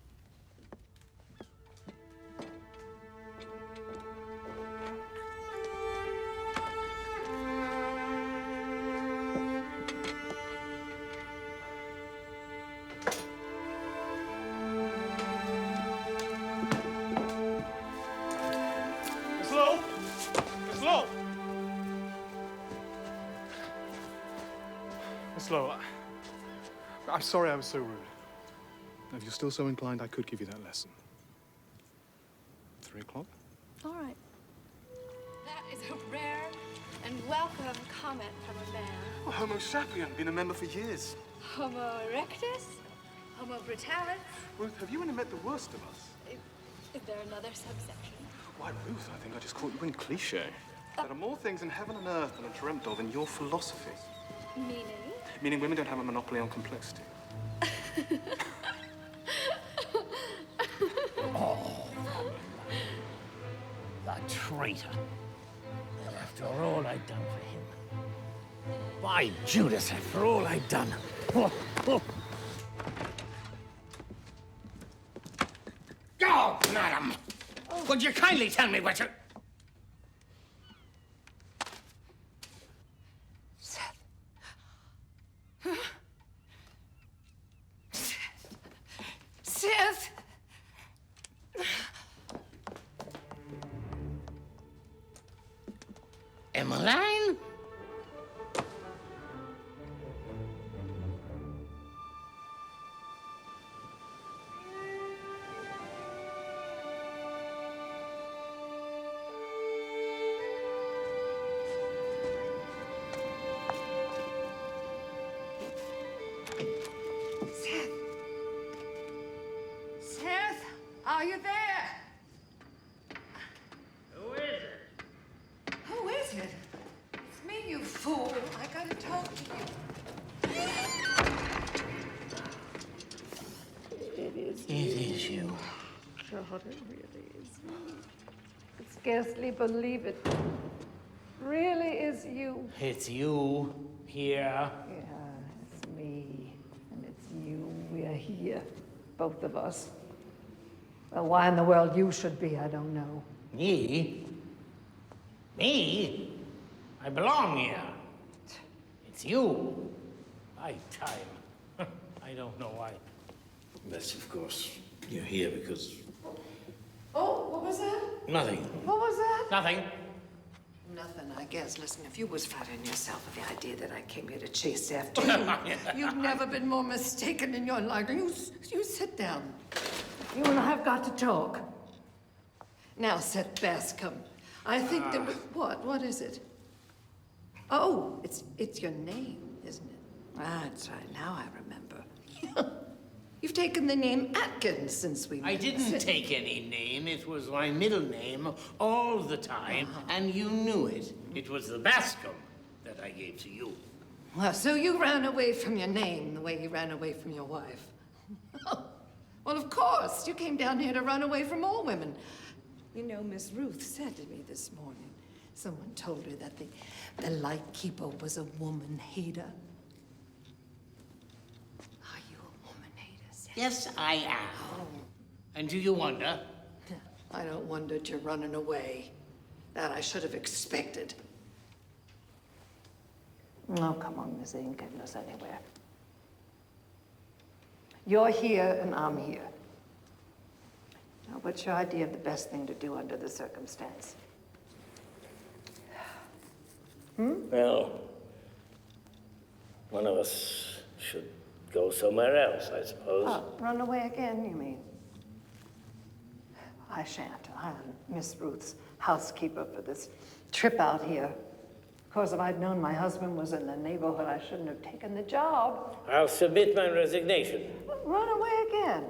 E: Slow. I'm sorry I was so rude. If you're still so inclined, I could give you that lesson. 3 o'clock?
F: All right. That is a rare and welcome comment from a man.
E: Oh, Homo sapien, been a member for years.
F: Homo erectus? Homo brutalis?
E: Ruth, have you only met the worst of us?
F: Is there another subsection?
E: Why, Ruth, I think I just caught you in cliché. There are more things in heaven and earth than are dreamt of in your philosophy.
F: Meaning?
E: Meaning women don't have a monopoly on complexity.
C: Oh, the traitor. And after all I'd done for him. By Judas, after all I'd done. Oh, madam! Would you kindly tell me what you...
H: Seth!
C: Emmeline?
H: Seth, are you there?
C: Who is it?
H: Who is it? It's me, you fool. I gotta talk to you.
C: It is you.
H: God, it really is you. I could scarcely believe it. Really is you.
C: It's you here.
H: Yeah, it's me. And it's you. We're here. Both of us. Well, why in the world you should be, I don't know.
C: Me? Me? I belong here. It's you. By time. I don't know why. Unless, of course, you're here because...
H: Oh, what was that?
C: Nothing.
H: What was that?
C: Nothing.
H: Nothing, I guess. Listen, if you was flattering yourself with the idea that I came here to chase after you, you've never been more mistaken in your life. You sit down. You and I have got to talk. Now, Seth Bascom, I think that what? What is it? Oh, it's your name, isn't it? That's right. Now I remember. You've taken the name Atkins since we met.
C: I didn't take any name. It was my middle name all the time, and you knew it. It was the Bascom that I gave to you.
H: Well, so you ran away from your name the way you ran away from your wife. Well, of course. You came down here to run away from all women. You know, Miss Ruth said to me this morning, someone told her that the Lightkeeper was a woman hater. Are you a woman hater, Seth?
C: Yes, I am. And do you wonder?
H: I don't wonder at your running away. That I should have expected. Oh, come on, Miss, ain't getting us anywhere. You're here and I'm here. Now, what's your idea of the best thing to do under the circumstance?
C: Well, one of us should go somewhere else, I suppose.
H: Oh, run away again, you mean? I shan't. I'm Miss Ruth's housekeeper for this trip out here. Of course, if I'd known my husband was in the neighborhood, I shouldn't have taken the job.
C: I'll submit my resignation.
H: Run away again?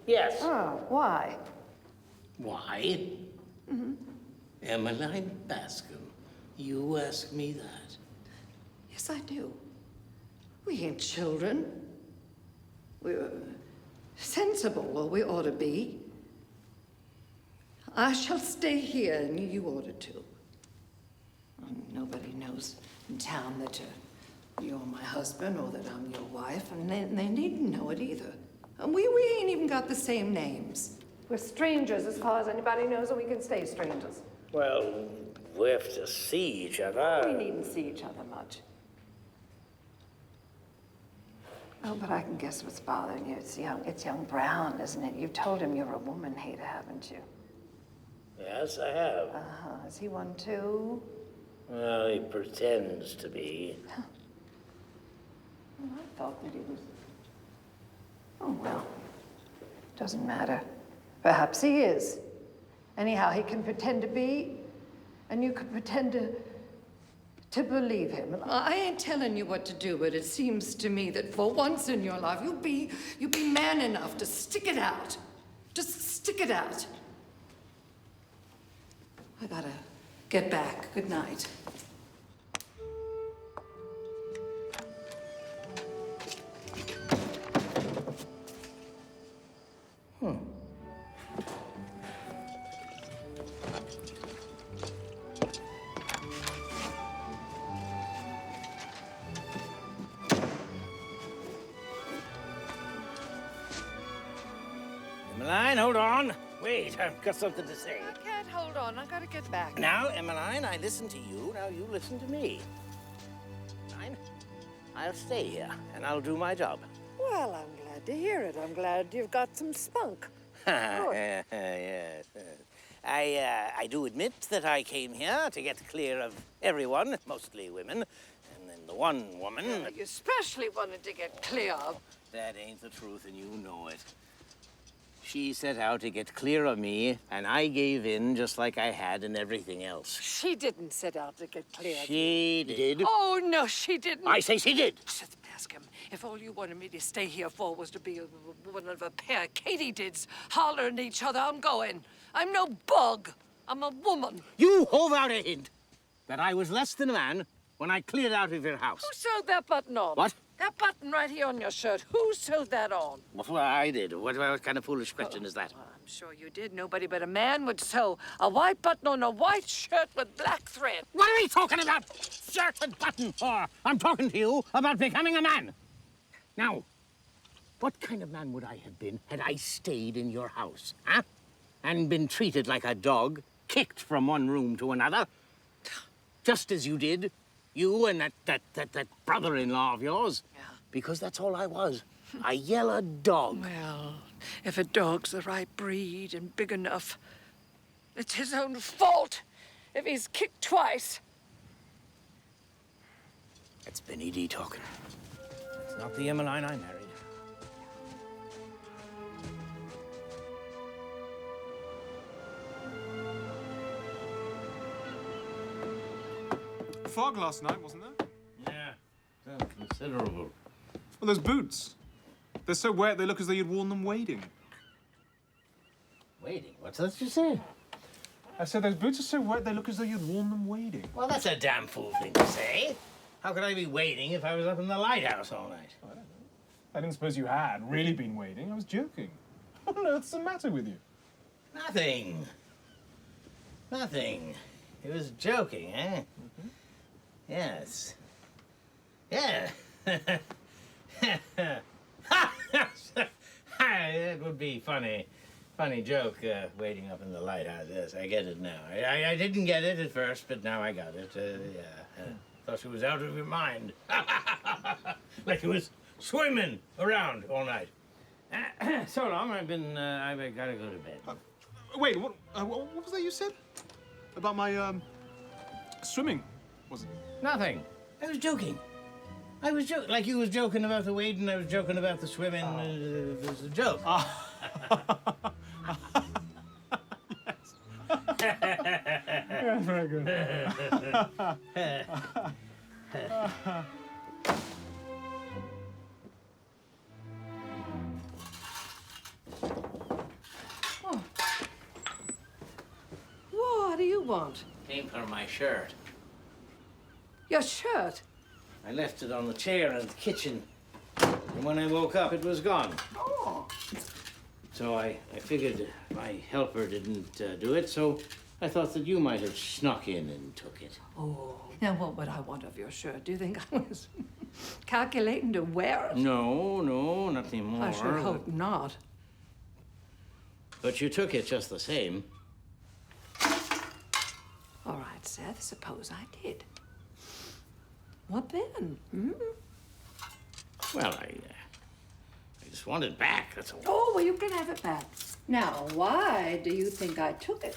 C: Yes.
H: Oh, why?
C: Why? Emmeline Bascom, you ask me that.
H: Yes, I do. We ain't children. We're sensible, well, we ought to be. I shall stay here, and you ought to too. Nobody knows in town that you're my husband or that I'm your wife, and they needn't know it either. And we ain't even got the same names. We're strangers as far as anybody knows, and we can stay strangers.
C: Well, we have to see each other.
H: We needn't see each other much. Oh, but I can guess what's bothering you. It's young Brown, isn't it? You've told him you're a woman hater, haven't you?
C: Yes, I have.
H: Is he one too?
C: Well, he pretends to be.
H: Well, I thought that he was... Oh, well. Doesn't matter. Perhaps he is. Anyhow, he can pretend to be, and you can pretend to believe him. And I ain't telling you what to do, but it seems to me that for once in your life, you'll be man enough to stick it out. Just stick it out. I gotta get back. Good night.
C: Emmeline, hold on. Wait, I've got something to say.
H: I can't hold on. I gotta get back.
C: Now, Emmeline, I listen to you. Now you listen to me. Fine. I'll stay here, and I'll do my job.
H: Well, I'm glad to hear it. I'm glad you've got some spunk. Good.
C: Yes. I do admit that I came here to get clear of everyone, mostly women, and then the one woman...
H: Yeah, you especially wanted to get clear of.
C: That ain't the truth, and you know it. She set out to get clear of me, and I gave in just like I had in everything else.
H: She didn't set out to get clear.
C: She did.
H: Oh, no, she didn't.
C: I say she did.
H: Seth Bascom, if all you wanted me to stay here for was to be one of a pair of katydids hollering at each other, I'm going. I'm no bug. I'm a woman.
C: You hove out a hint that I was less than a man when I cleared out of your house.
H: Who sewed that button on?
C: What?
H: That button right here on your shirt. Who sewed that on?
C: Well, I did. What kind of foolish question is that?
H: Well, I'm sure you did. Nobody but a man would sew a white button on a white shirt with black thread.
C: What are we talking about shirt and button for? I'm talking to you about becoming a man. Now, what kind of man would I have been had I stayed in your house, huh? And been treated like a dog, kicked from one room to another, just as you did, you and that brother-in-law of yours.
H: Yeah.
C: Because that's all I was, a yellow dog.
H: Well, if a dog's the right breed and big enough, it's his own fault if he's kicked twice.
C: That's Benny D talking. That's not the Emmeline I married.
E: fog last night, wasn't there?
C: Yeah, considerable.
E: Well, those boots. They're so wet they look as though you'd worn them wading.
C: Wading? What's that you say?
E: I said those boots are so wet they look as though you'd worn them wading.
C: Well, that's a damn fool thing to say. How could I be wading if I was up in the lighthouse all night?
E: I don't know. I didn't suppose you had really been wading. I was joking. What on earth's the matter with you?
C: Nothing. Nothing. He was joking, eh? Mm-hmm. Yes. Yeah. It would be funny. Funny joke, waiting up in the lighthouse. Yes, I get it now. I didn't get it at first, but now I got it. Yeah. Thought she was out of your mind. Like he was swimming around all night. So long, I've got to go to bed.
E: Wait, what was that you said? About my, swimming, was it?
C: Nothing. I was joking. Like you was joking about the wading, I was joking about the swimming. It was a joke.
E: Yeah, very good.
H: Oh. What do you want?
C: Came for my shirt.
H: Your shirt?
C: I left it on the chair in the kitchen. And when I woke up, it was gone.
H: Oh.
C: So I figured my helper didn't do it, so I thought that you might have snuck in and took it.
H: Oh. Now, what would I want of your shirt? Do you think I was calculating to wear it?
C: No, nothing more.
H: I should hope not.
C: But you took it just the same.
H: All right, Seth, suppose I did. What then? Hmm?
C: Well, I just want it back, that's all.
H: Oh, well, you can have it back. Now, why do you think I took it?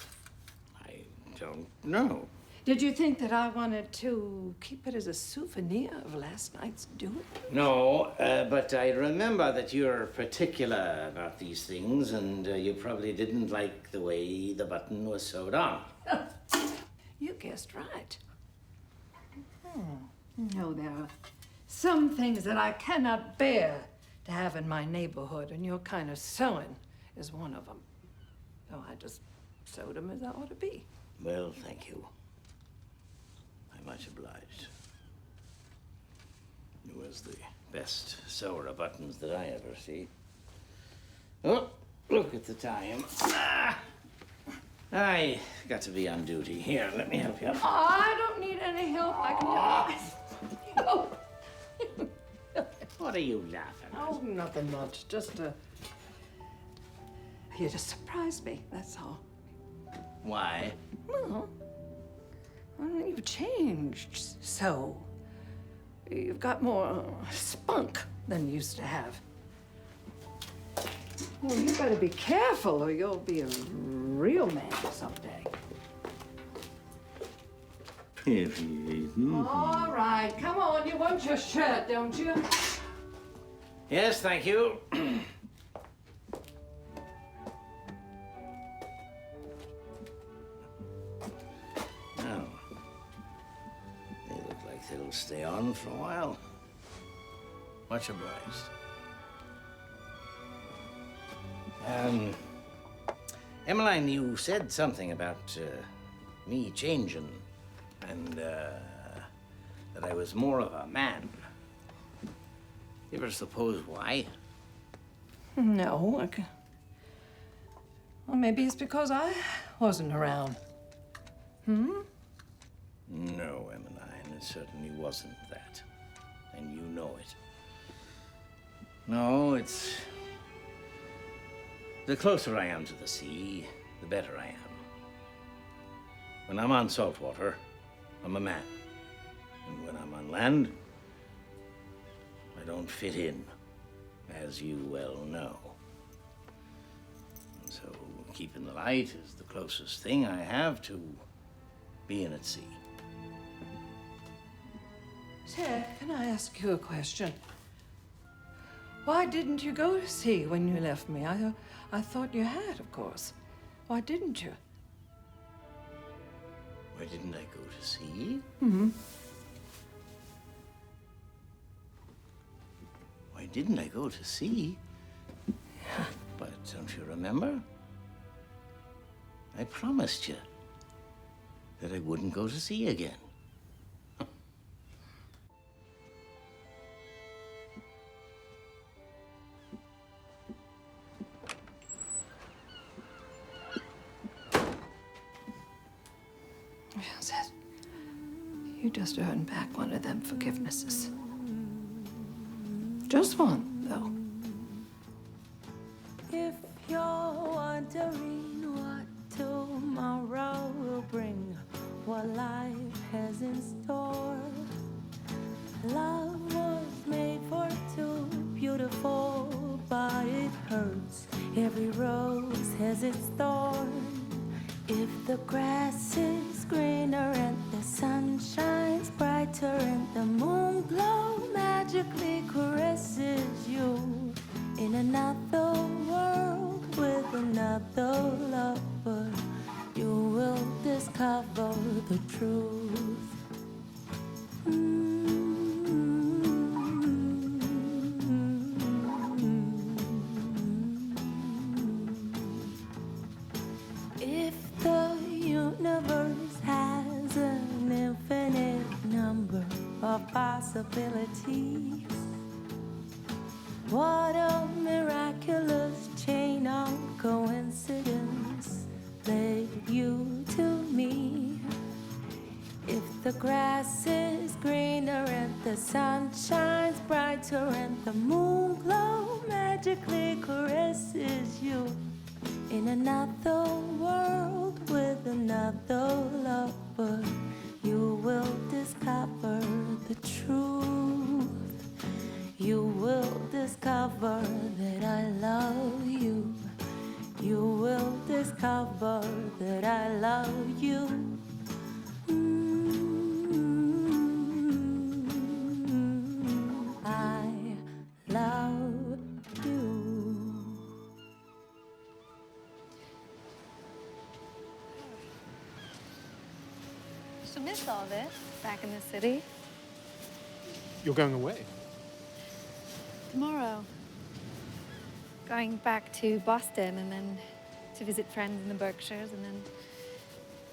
C: I don't know.
H: Did you think that I wanted to keep it as a souvenir of last night's doing?
C: No, but I remember that you're particular about these things, and you probably didn't like the way the button was sewed on.
H: You guessed right. No, there are some things that I cannot bear to have in my neighborhood, and your kind of sewing is one of them. So I just sewed them as I ought to be.
C: Well, thank you. I'm much obliged. You was the best sewer of buttons that I ever see. Oh, look at the time. I got to be on duty. Here, let me help you up.
H: I don't need any help. I can do it.
C: What are you laughing at?
H: Oh, nothing much. Just you just surprised me, that's all.
C: Why?
H: Well, you've changed so. You've got more spunk than you used to have. Well, you better be careful or you'll be a real man someday. All right, come on. You want your shirt, don't you?
C: Yes, thank you. Now, they look like they'll stay on for a while. Much obliged. Emmeline, you said something about me changing and that I was more of a man. You ever suppose why?
H: No. Well, maybe it's because I wasn't around. Hmm?
C: No, Emmeline, it certainly wasn't that. And you know it. No, it's... The closer I am to the sea, the better I am. When I'm on salt water, I'm a man. And when I'm on land, I don't fit in, as you well know. And so keeping the light is the closest thing I have to being at sea.
H: Ted, can I ask you a question? Why didn't you go to sea when you left me? I thought you had, of course. Why didn't you?
C: Why didn't I go to sea?
H: Mm-hmm.
C: didn't I go to sea? But don't you remember? I promised you that I wouldn't go to sea again.
H: Seth, you just earned back one of them forgivenesses. Just one, though.
J: If you're wondering what tomorrow will bring, what life has in store, love was made for two, beautiful, but it hurts. Every rose has its thorn. If the grass is greener and the sun shines brighter and the moon glow magically caresses you in another world with another lover, you will discover the truth. If the universe has an infinite number of possibilities, what a miraculous chain of coincidence led you to me. If the grass is greener and the sun shines brighter and the moon glow magically caresses you in another world with another lover, you will discover the truth. You will discover that I love you. You will discover that I love you. I love you.
F: She'll miss all this back in the city.
E: You're going away?
F: Tomorrow. Going back to Boston and then to visit friends in the Berkshires, and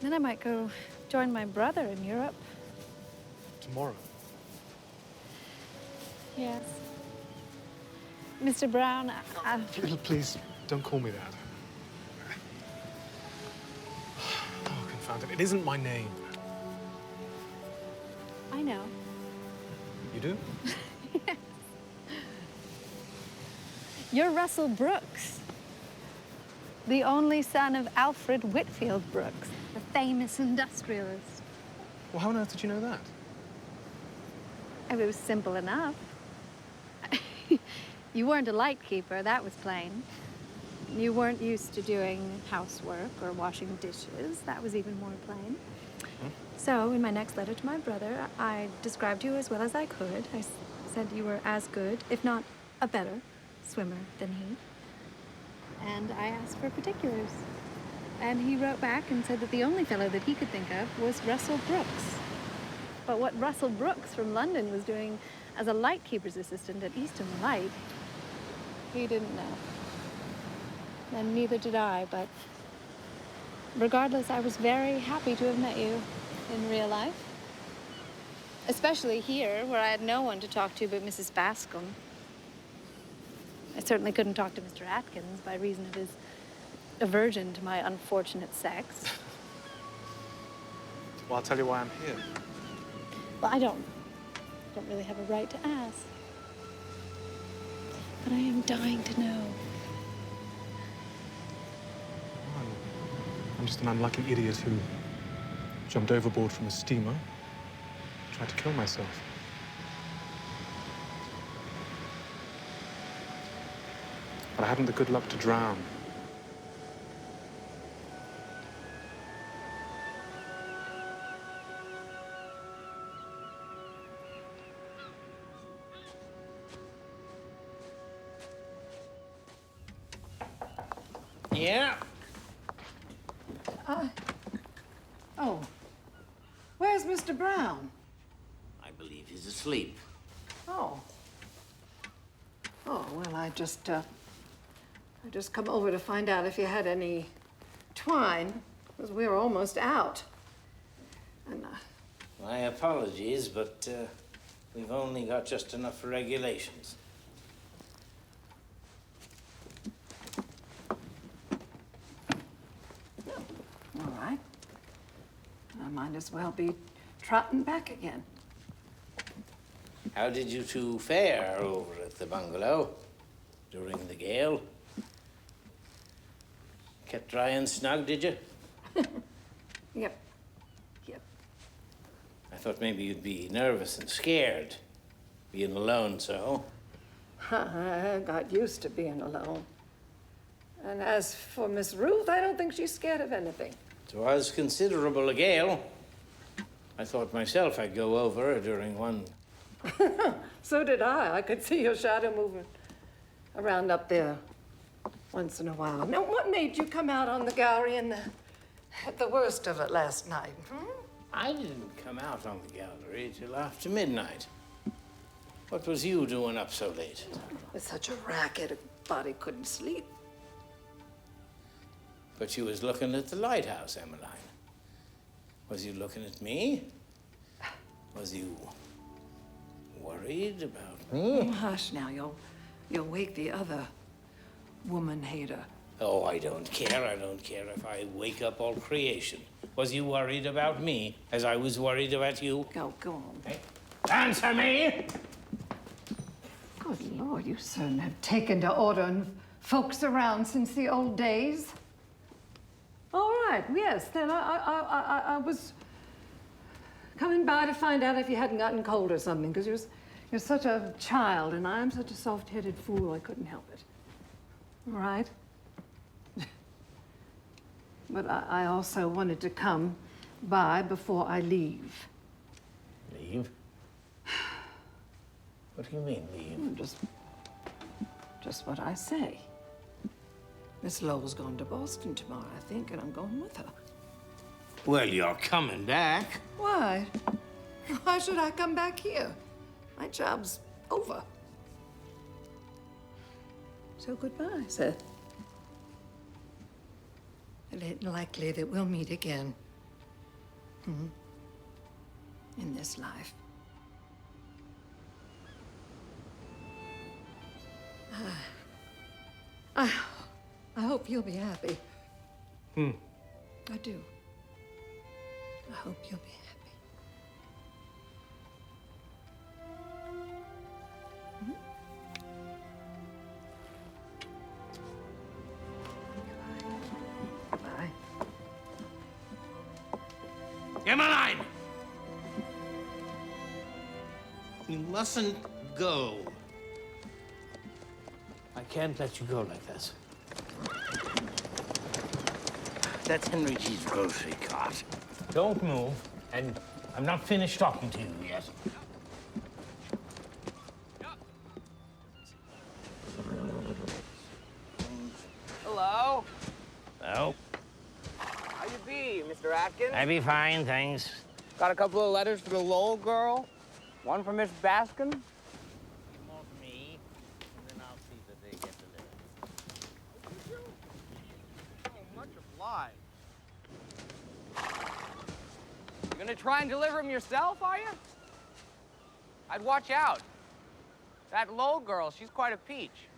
F: then I might go join my brother in Europe.
E: Tomorrow?
F: Yes. Mr. Brown,
E: Please, don't call me that. Oh, confound it. It isn't my name.
F: I know.
E: You do?
F: You're Russell Brooks, the only son of Alfred Whitfield Brooks, the famous industrialist.
E: Well, how on earth did you know that?
F: Oh, it was simple enough. You weren't a lightkeeper, that was plain. You weren't used to doing housework or washing dishes, that was even more plain. So, in my next letter to my brother, I described you as well as I could. I said you were as good, if not a better, swimmer than he. And I asked for particulars. And he wrote back and said that the only fellow that he could think of was Russell Brooks. But what Russell Brooks from London was doing as a lightkeeper's assistant at Easton Light, he didn't know. And neither did I, but regardless, I was very happy to have met you in real life. Especially here, where I had no one to talk to but Mrs. Bascom. I certainly couldn't talk to Mr. Atkins by reason of his aversion to my unfortunate sex.
E: Well, I'll tell you why I'm here.
F: Well, I don't really have a right to ask. But I am dying to know.
E: I'm just an unlucky idiot who jumped overboard from a steamer, tried to kill myself. But I hadn't the good luck to drown.
C: Yeah?
H: Oh. Where's Mr. Brown?
C: I believe he's asleep.
H: Oh. Oh, well, I just come over to find out if you had any twine, because we were almost out. And,
C: My apologies, but we've only got just enough for regulations.
H: all right. I might as well be trotting back again.
C: How did you two fare over at the bungalow during the gale? Kept dry and snug, did you?
H: Yep.
C: I thought maybe you'd be nervous and scared, being alone so.
H: I got used to being alone. And as for Miss Ruth, I don't think she's scared of anything.
C: It was considerable a gale. I thought myself I'd go over during one.
H: So did I. I could see your shadow moving around up there once in a while. Now, what made you come out on the gallery at the worst of it last night?
C: I didn't come out on the gallery till after midnight. What was you doing up so late?
H: With such a racket, a body couldn't sleep.
C: But you was looking at the lighthouse, Emmeline. Was you looking at me? Was you worried about me?
H: Oh, hush now, you'll wake the other woman hater.
C: Oh, I don't care. I don't care if I wake up all creation. Was you worried about me as I was worried about you?
H: Go on.
C: Hey, answer me!
H: Good Lord, you certainly have taken to ordering folks around since the old days. All right, yes, then I was coming by to find out if you hadn't gotten cold or something, because you're such a child, and I'm such a soft-headed fool, I couldn't help it. All right? But I also wanted to come by before I leave.
C: Leave? What do you mean, leave?
H: Just what I say. Miss Lowell's going to Boston tomorrow, I think, and I'm going with her.
C: Well, you're coming back.
H: Why? Why should I come back here? My job's over. So goodbye, Seth. It ain't likely that we'll meet again. In this life. I hope you'll be happy. I do. I hope you'll be happy. Goodbye.
C: Emmeline! You mustn't go. I can't let you go like this. That's Henry G's grocery cart. Don't move, and I'm not finished talking to you yet.
K: Hello?
C: Hello?
K: How you be, Mr. Atkins?
C: I be fine, thanks.
K: Got a couple of letters for the Lowell girl. One for Miss Baskin.
C: More for me, and then I'll see that they get delivered.
K: Oh, much obliged. You gonna try and deliver them yourself, are you? I'd watch out. That Lowell girl, she's quite a peach.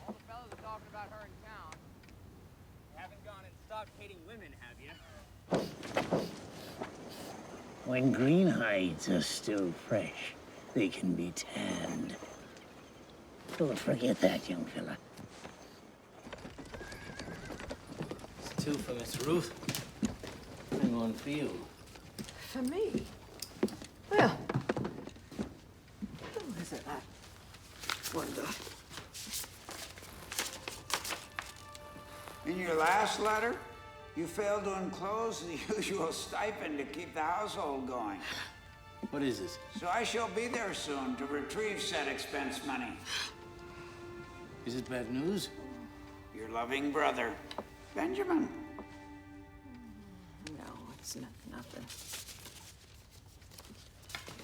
K: All the fellas are talking about her in town. You haven't gone and stopped hating women, have you?
C: When green hides are still fresh, they can be tanned. Don't forget that, young fella. It's 2 for Miss Ruth, and 1 for you.
H: For me? Well, who is it? I wonder.
L: In your last letter, you failed to enclose the usual stipend to keep the household going.
C: What is it?
L: So I shall be there soon to retrieve said expense money.
C: Is it bad news?
L: Your loving brother, Benjamin.
H: No, it's nothing.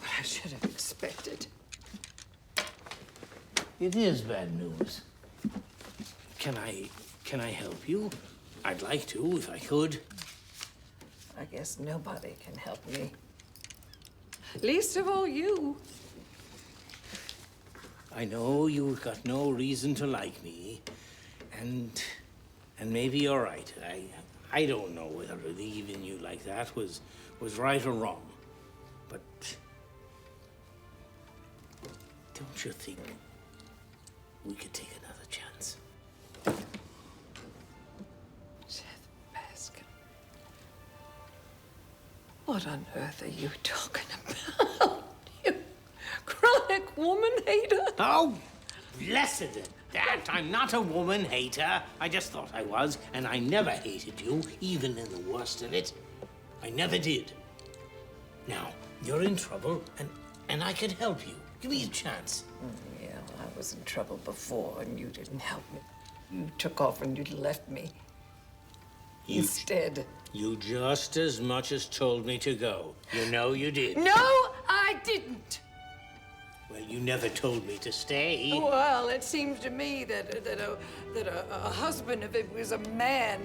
H: What I should have expected.
C: It is bad news. Can I help you? I'd like to, if I could.
H: I guess nobody can help me. Least of all you.
C: I know you've got no reason to like me, and maybe you're right. I don't know whether leaving you like that was right or wrong, but don't you think we could take another chance?
H: Jeff Baskin. What on earth are you talking about? You chronic woman hater?
C: Oh, blessed that. I'm not a woman hater. I just thought I was, and I never hated you, even in the worst of it. I never did. Now, you're in trouble, and I could help you. Give me a chance.
H: Yeah, well, I was in trouble before, and you didn't help me. You took off and you left me. Instead.
C: You just as much as told me to go. You know you did.
H: No, I didn't.
C: Well, you never told me to stay.
H: Well, it seems to me that a husband, if it was a man,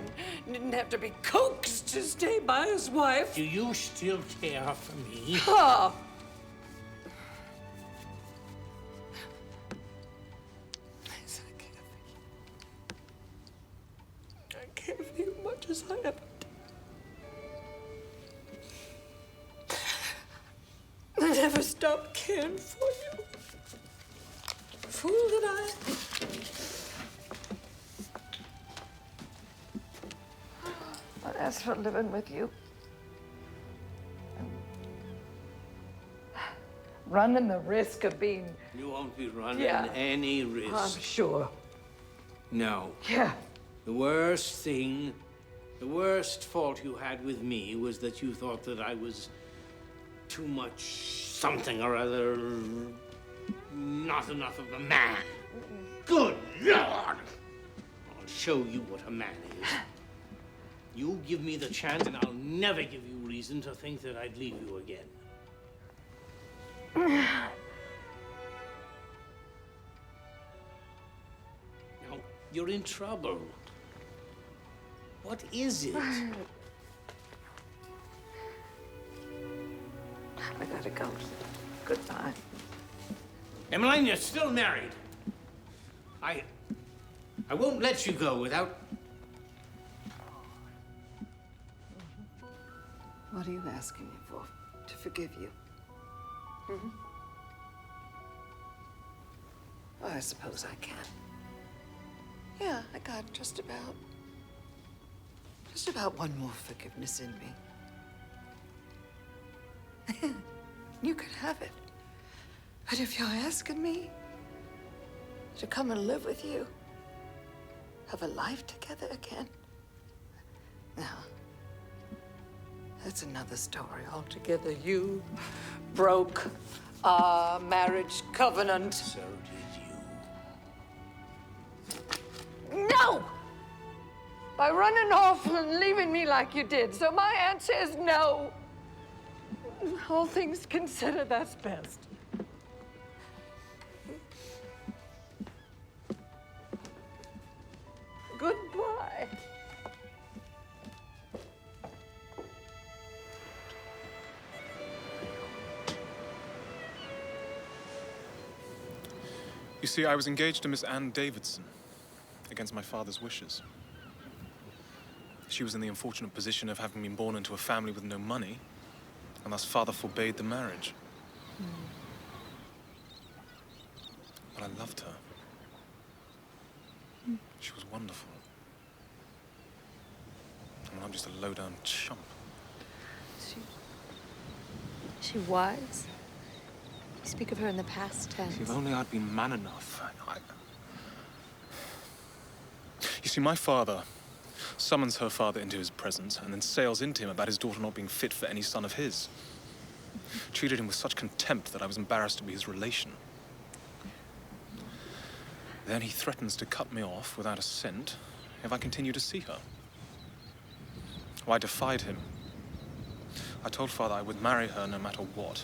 H: didn't have to be coaxed to stay by his wife.
C: Do you still care for me?
H: Oh. Yes, I care for you much as I ever did. I never stopped caring for you. Fool that I am. But as for living with you, running the risk of being...
C: You won't be running any risk.
H: I'm sure.
C: No.
H: Yeah.
C: The worst fault you had with me was that you thought that I was too much something or other, not enough of a man. Good Lord! I'll show you what a man is. You give me the chance and I'll never give you reason to think that I'd leave you again. Now, you're in trouble. What is it?
H: I gotta go. Goodbye.
C: Emmeline, you're still married. I won't let you go without...
H: What are you asking me for? To forgive you? Mm-hmm. Well, I suppose I can. Yeah, I got just about one more forgiveness in me. You could have it. But if you're asking me to come and live with you, have a life together again, now, that's another story altogether. You broke our marriage covenant.
C: So did
H: you. No! By running off and leaving me like you did. So my answer is no. All things considered, that's best. Goodbye.
E: You see, I was engaged to Miss Anne Davidson against my father's wishes. She was in the unfortunate position of having been born into a family with no money, and thus father forbade the marriage. But I loved her. She was wonderful. I mean, I'm just a low-down chump.
I: She was? You speak of her in the past tense.
E: If only I'd been man enough. You see, my father summons her father into his presence and then sails into him about his daughter not being fit for any son of his. Treated him with such contempt that I was embarrassed to be his relation. Then he threatens to cut me off without a cent if I continue to see her. Well, I defied him. I told father I would marry her no matter what.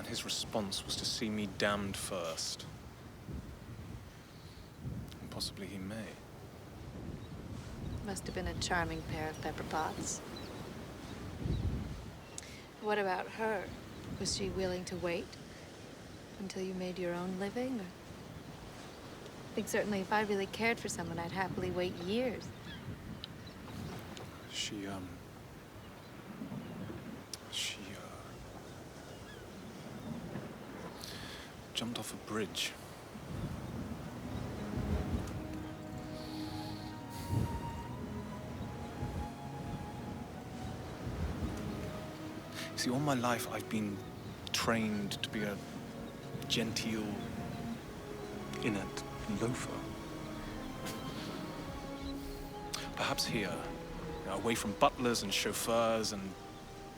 E: And his response was to see me damned first. And possibly he may.
I: Must have been a charming pair of pepper pots. What about her? Was she willing to wait until you made your own living? Or... I think certainly if I really cared for someone, I'd happily wait years.
E: She jumped off a bridge. See, all my life I've been trained to be a genteel, inept loafer. Perhaps here, away from butlers and chauffeurs and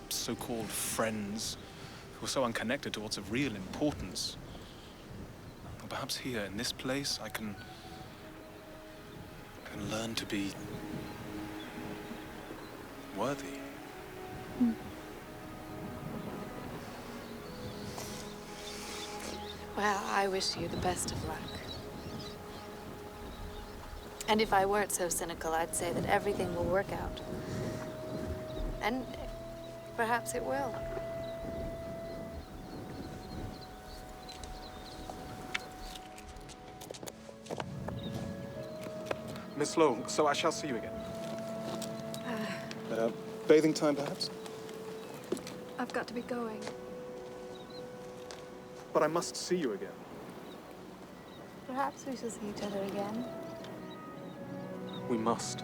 E: so-called friends who are so unconnected to what's of real importance. Or perhaps here, in this place, I can learn to be worthy.
I: Well, I wish you the best of luck. And if I weren't so cynical, I'd say that everything will work out. And perhaps it will.
E: Miss Lowe, so I shall see you again. Bathing time, perhaps?
F: I've got to be going.
E: But I must see you again.
I: Perhaps we shall see each other again.
E: We must.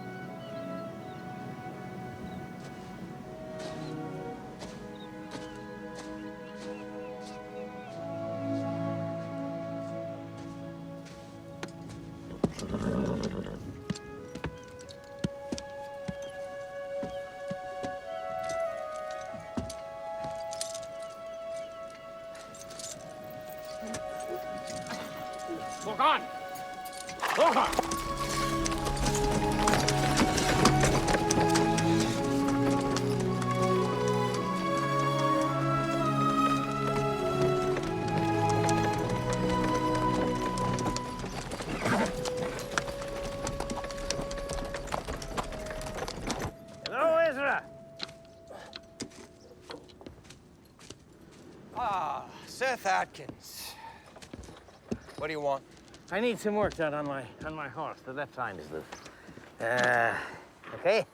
C: Walk on! Walk on! Hello, Ezra.
K: Ah, Seth Atkins. What do you want?
C: I need some work done on my horse. The left hind is loose. Okay?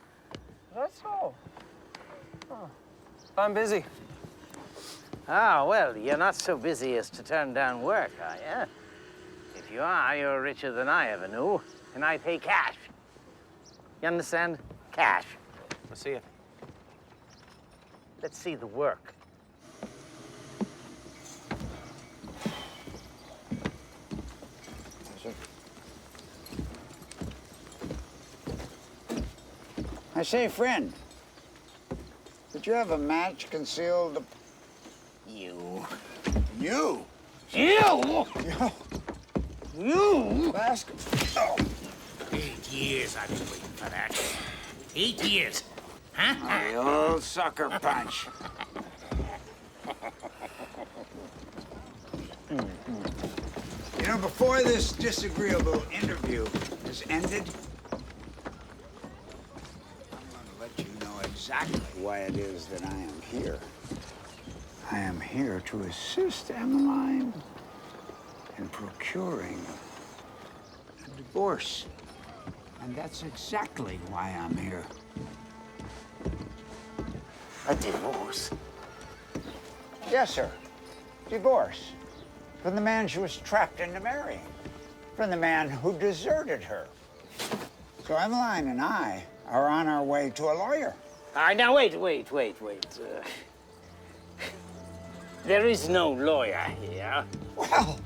K: That's all. Oh. I'm busy.
C: Ah, well, you're not so busy as to turn down work, are you? If you are, you're richer than I ever knew, and I pay cash. You understand? Cash.
K: Let's see it.
C: Let's see the work.
L: I say, friend, did you have a match concealed?
C: You.
L: You?
C: You! You!
L: Basket. Oh.
C: 8 years I've been waiting for that. 8 years. Huh?
L: Oh, the old sucker punch. You know, before this disagreeable interview is ended, I'm going to let you know exactly why it is that I am here. I am here to assist Emmeline in procuring a divorce. And that's exactly why I'm here.
C: A divorce?
L: Yes, sir. Divorce. From the man she was trapped into marrying. From the man who deserted her. So Emmeline and I are on our way to a lawyer.
C: Now, wait. There is no lawyer here.
L: Well,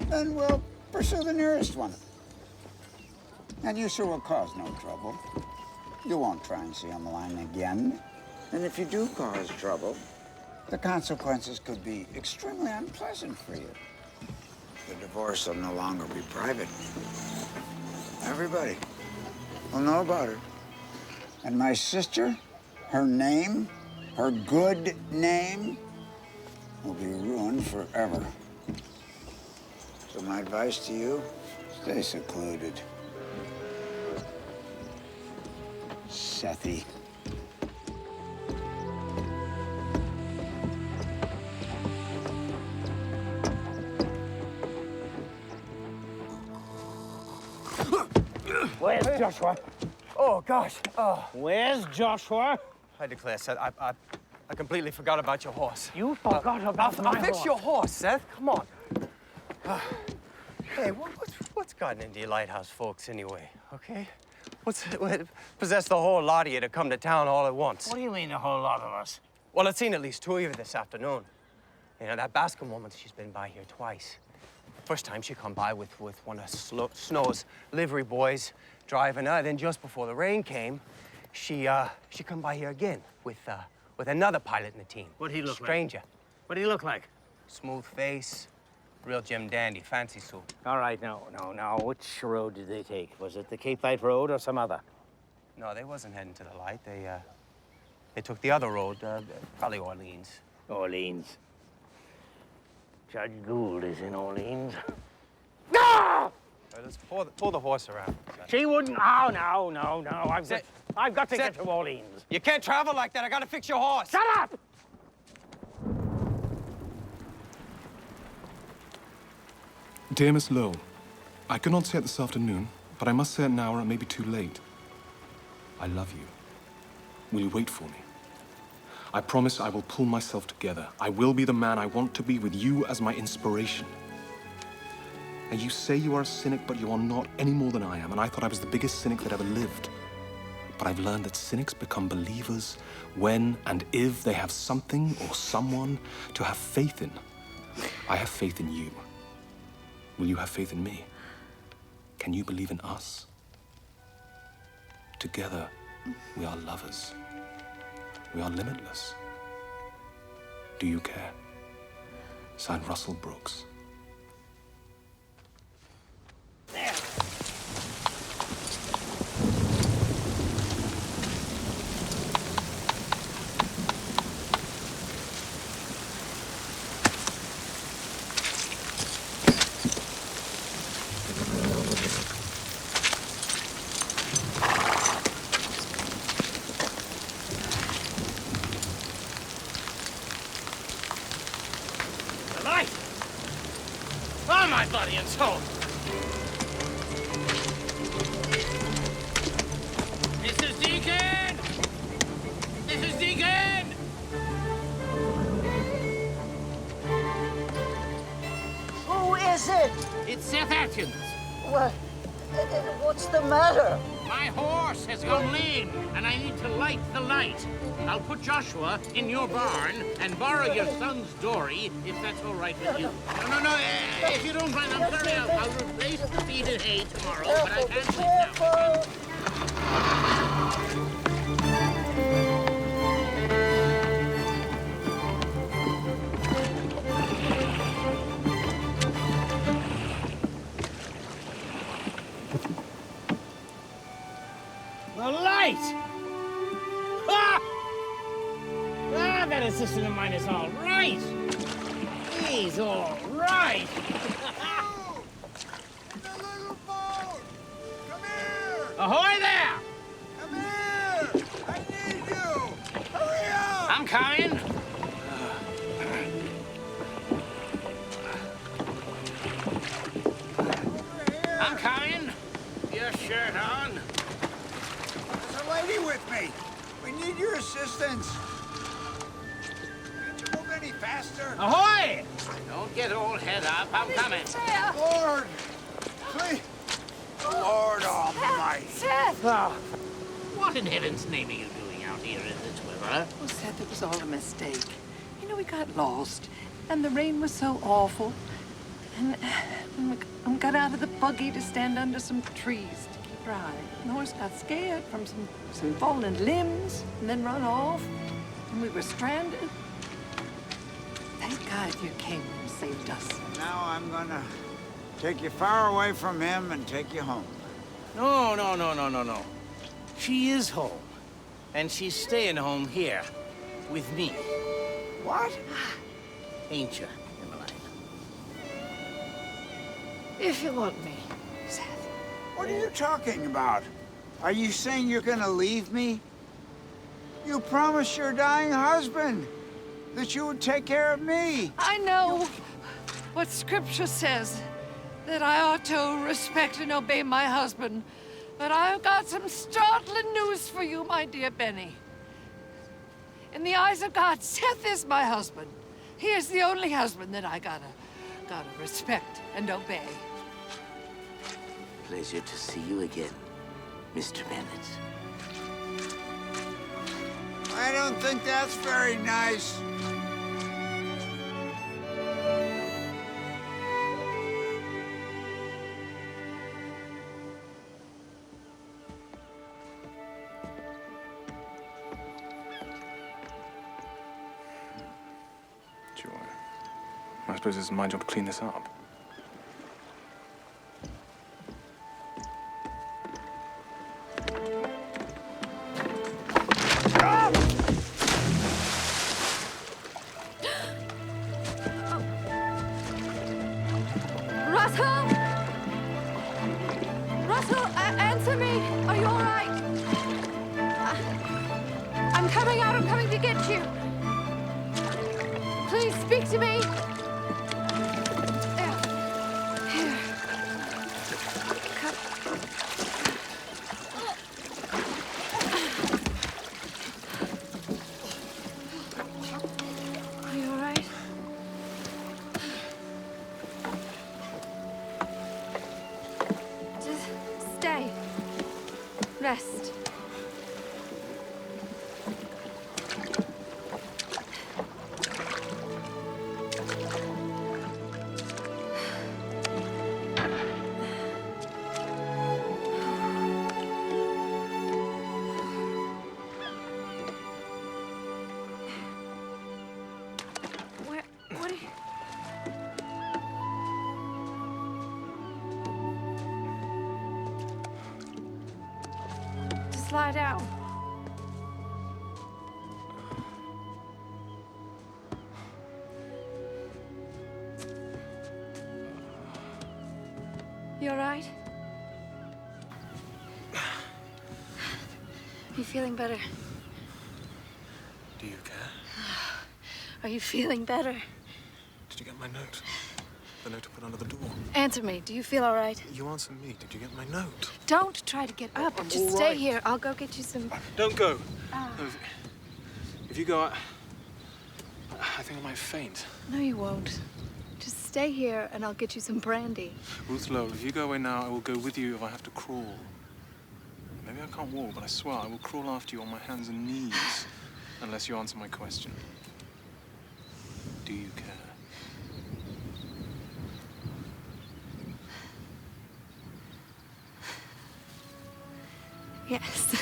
L: then we'll pursue the nearest one. And you, sir, will cause no trouble. You won't try and see Emmeline again. And if you do cause trouble, the consequences could be extremely unpleasant for you. The divorce will no longer be private. Everybody will know about it. And my sister, her name, her good name, will be ruined forever. So my advice to you, stay secluded. Sethy.
K: Where's Joshua? Oh, gosh. Oh.
C: Where's Joshua?
K: I declare, Seth, I completely forgot about your horse.
C: You forgot about my
K: I'll fix
C: horse.
K: your horse, Seth. Come on. Hey, what's gotten into you lighthouse folks anyway, okay? What possessed the whole lot of you to come to town all at once?
C: What do you mean, a whole lot of us?
K: Well, I've seen at least 2 of you this afternoon. You know, that Bascom woman, she's been by here twice. First time she come by with one of Snow's livery boys driving her. Then just before the rain came, she come by here again with another pilot in the team.
C: What'd he look like?
K: Stranger.
C: What do you look like?
K: Smooth face, real Jim Dandy, fancy suit.
C: All right, no. Which road did they take? Was it the Cape Light Road or some other?
K: No, they wasn't heading to the light. They took the other road, probably Orleans.
C: Orleans. Judge Gould is in Orleans.
K: No! All right, let's pull the horse around.
C: She wouldn't. Oh, no. I've got to get to Orleans.
K: You can't travel like that. I gotta fix your horse.
C: Shut up!
E: Dear Miss Lowell, I could not say it this afternoon, but I must say it now or it may be too late. I love you. Will you wait for me? I promise I will pull myself together. I will be the man I want to be with you as my inspiration. And you say you are a cynic, but you are not any more than I am, and I thought I was the biggest cynic that ever lived. But I've learned that cynics become believers when and if they have something or someone to have faith in. I have faith in you. Will you have faith in me? Can you believe in us? Together, we are lovers. We are limitless. Do you care? Signed, Russell Brooks.
C: There. Oh, my body and soul! Mrs. Deacon! Mrs. Deacon!
H: Who is it?
C: It's Seth Atkins.
H: What? What's the matter?
C: My horse has gone lame, and I need to light the light. I'll put Joshua in your barn and borrow your son's dory, if that's all right with you. No, if you don't mind, I'm sorry. I'll replace the feed and hay tomorrow, but I can't leave now. The light! That assistant of mine is all right. He's all right.
B: The little boat! Come here!
C: Ahoy there!
B: Come here! I need you! Hurry up!
C: I'm coming.
B: Over here!
C: I'm coming. Your shirt on.
L: There's a lady with me. We need your assistance. Can't you move any faster?
C: Ahoy! Don't get all head up. I'm coming.
L: Lord! Please! Lord Almighty!
F: Seth!
C: What in heaven's name are you doing out here in this weather?
H: Oh, Seth, it was all a mistake. You know, we got lost, and the rain was so awful. And we got out of the buggy to stand under some trees to keep dry. And the horse got scared from some fallen limbs, and then run off. And we were stranded. Thank God you came and saved us.
L: Now I'm gonna take you far away from him and take you home.
C: No. She is home. And she's staying home here with me.
L: What?
C: ain't you, Emmeline?
H: If you want me, Seth.
L: What are you talking about? Are you saying you're gonna leave me? You promised your dying husband that you would take care of me.
H: I know what Scripture says, that I ought to respect and obey my husband. But I've got some startling news for you, my dear Benny. In the eyes of God, Seth is my husband. He is the only husband that I gotta respect and obey.
M: Pleasure to see you again, Mr. Bennett.
L: I don't think that's very nice.
E: Joy. I suppose it's my job to clean this up.
F: Russell! Russell, answer me. Are you all right? I'm coming out. I'm coming to get you. Please speak to me. Here. Are you all right? Just stay. Rest. What are you... Just lie down. You all right? Are you feeling better?
E: Do you care?
F: Are you feeling better?
E: Did you get my note? The note I put under the door.
F: Answer me. Do you feel all right?
E: You answer me. Did you get my note?
F: Don't try to get up.
E: I'm
F: Just
E: all
F: stay
E: right.
F: here. I'll go get you some...
E: Don't go.
F: Ah.
E: No, if you go, I think I might faint.
F: No, you won't. Just stay here and I'll get you some brandy.
E: Ruth Lowell, if you go away now, I will go with you if I have to crawl. Maybe I can't walk, but I swear I will crawl after you on my hands and knees unless you answer my question. Do you care?
F: Yes.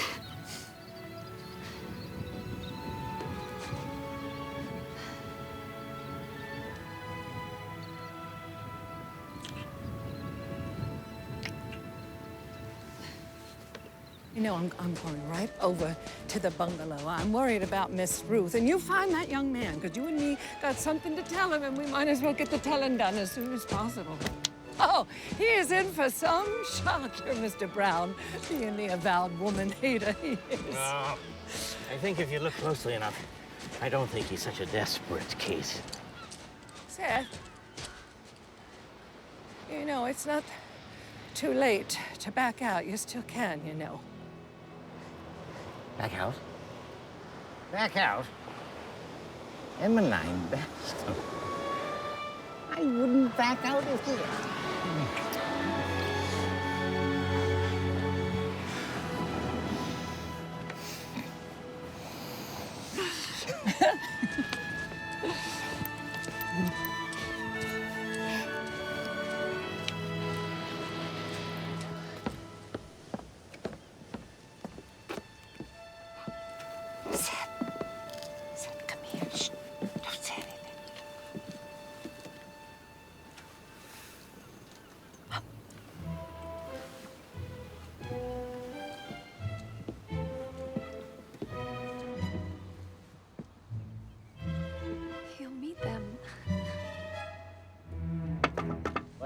H: You know, I'm going right over to the bungalow. I'm worried about Miss Ruth. And you find that young man, because you and me got something to tell him, and we might as well get the telling done as soon as possible. Oh, he is in for some shock here, Mr. Brown, being the avowed woman hater he is.
C: No, I think if you look closely enough, I don't think he's such a desperate case.
H: Seth, you know, it's not too late to back out. You still can, you know.
C: Back out? Back out? Emmeline, that's... I wouldn't back out if you...
H: Seth, come here. Shh. Don't say anything.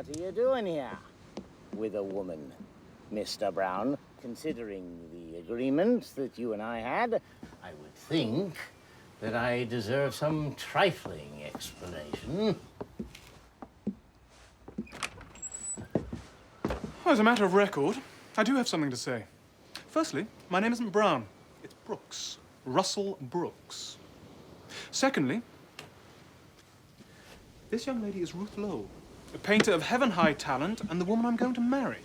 C: What are you doing here with a woman, Mr. Brown? Considering the agreement that you and I had, I would think that I deserve some trifling explanation.
E: Well, as a matter of record, I do have something to say. Firstly, my name isn't Brown. It's Brooks. Russell Brooks. Secondly, this young lady is Ruth Lowe, a painter of heaven-high talent and the woman I'm going to marry.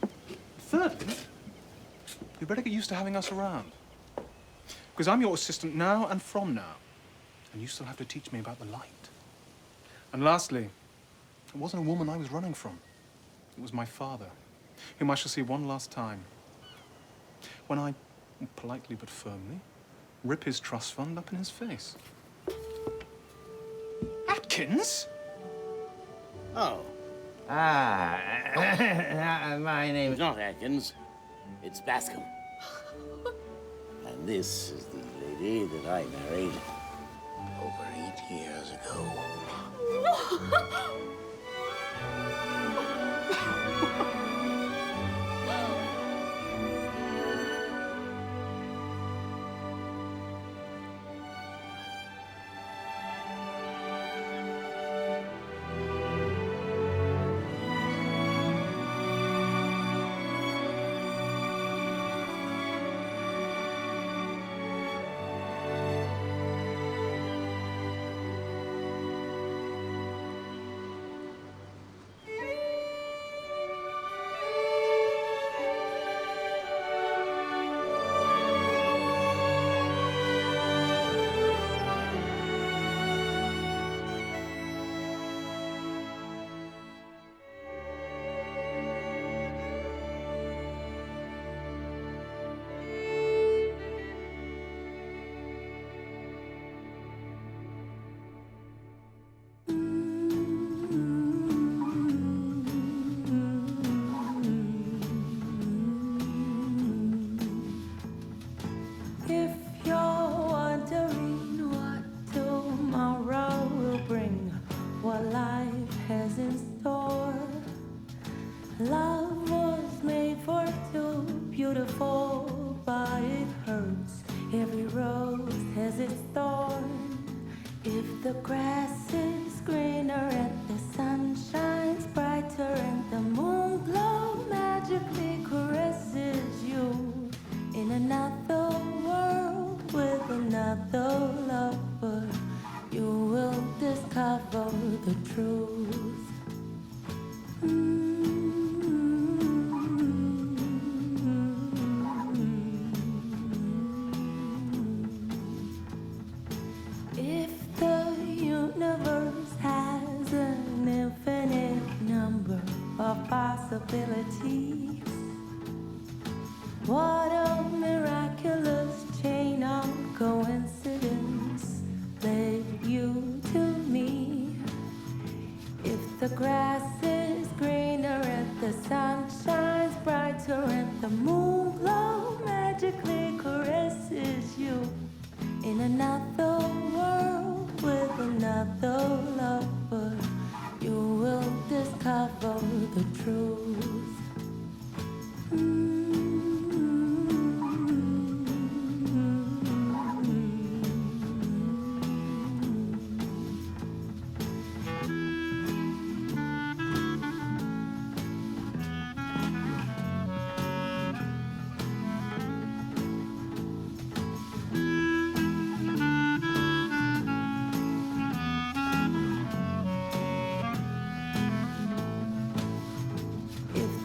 E: Thirdly, you'd better get used to having us around. Because I'm your assistant now and from now. And you still have to teach me about the light. And lastly, it wasn't a woman I was running from. It was my father, whom I shall see one last time. When I, politely but firmly, rip his trust fund up in his face. Atkins?
C: Oh. My name's not Atkins. It's Bascom. And this is the lady that I married over 8 years ago.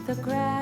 J: The grass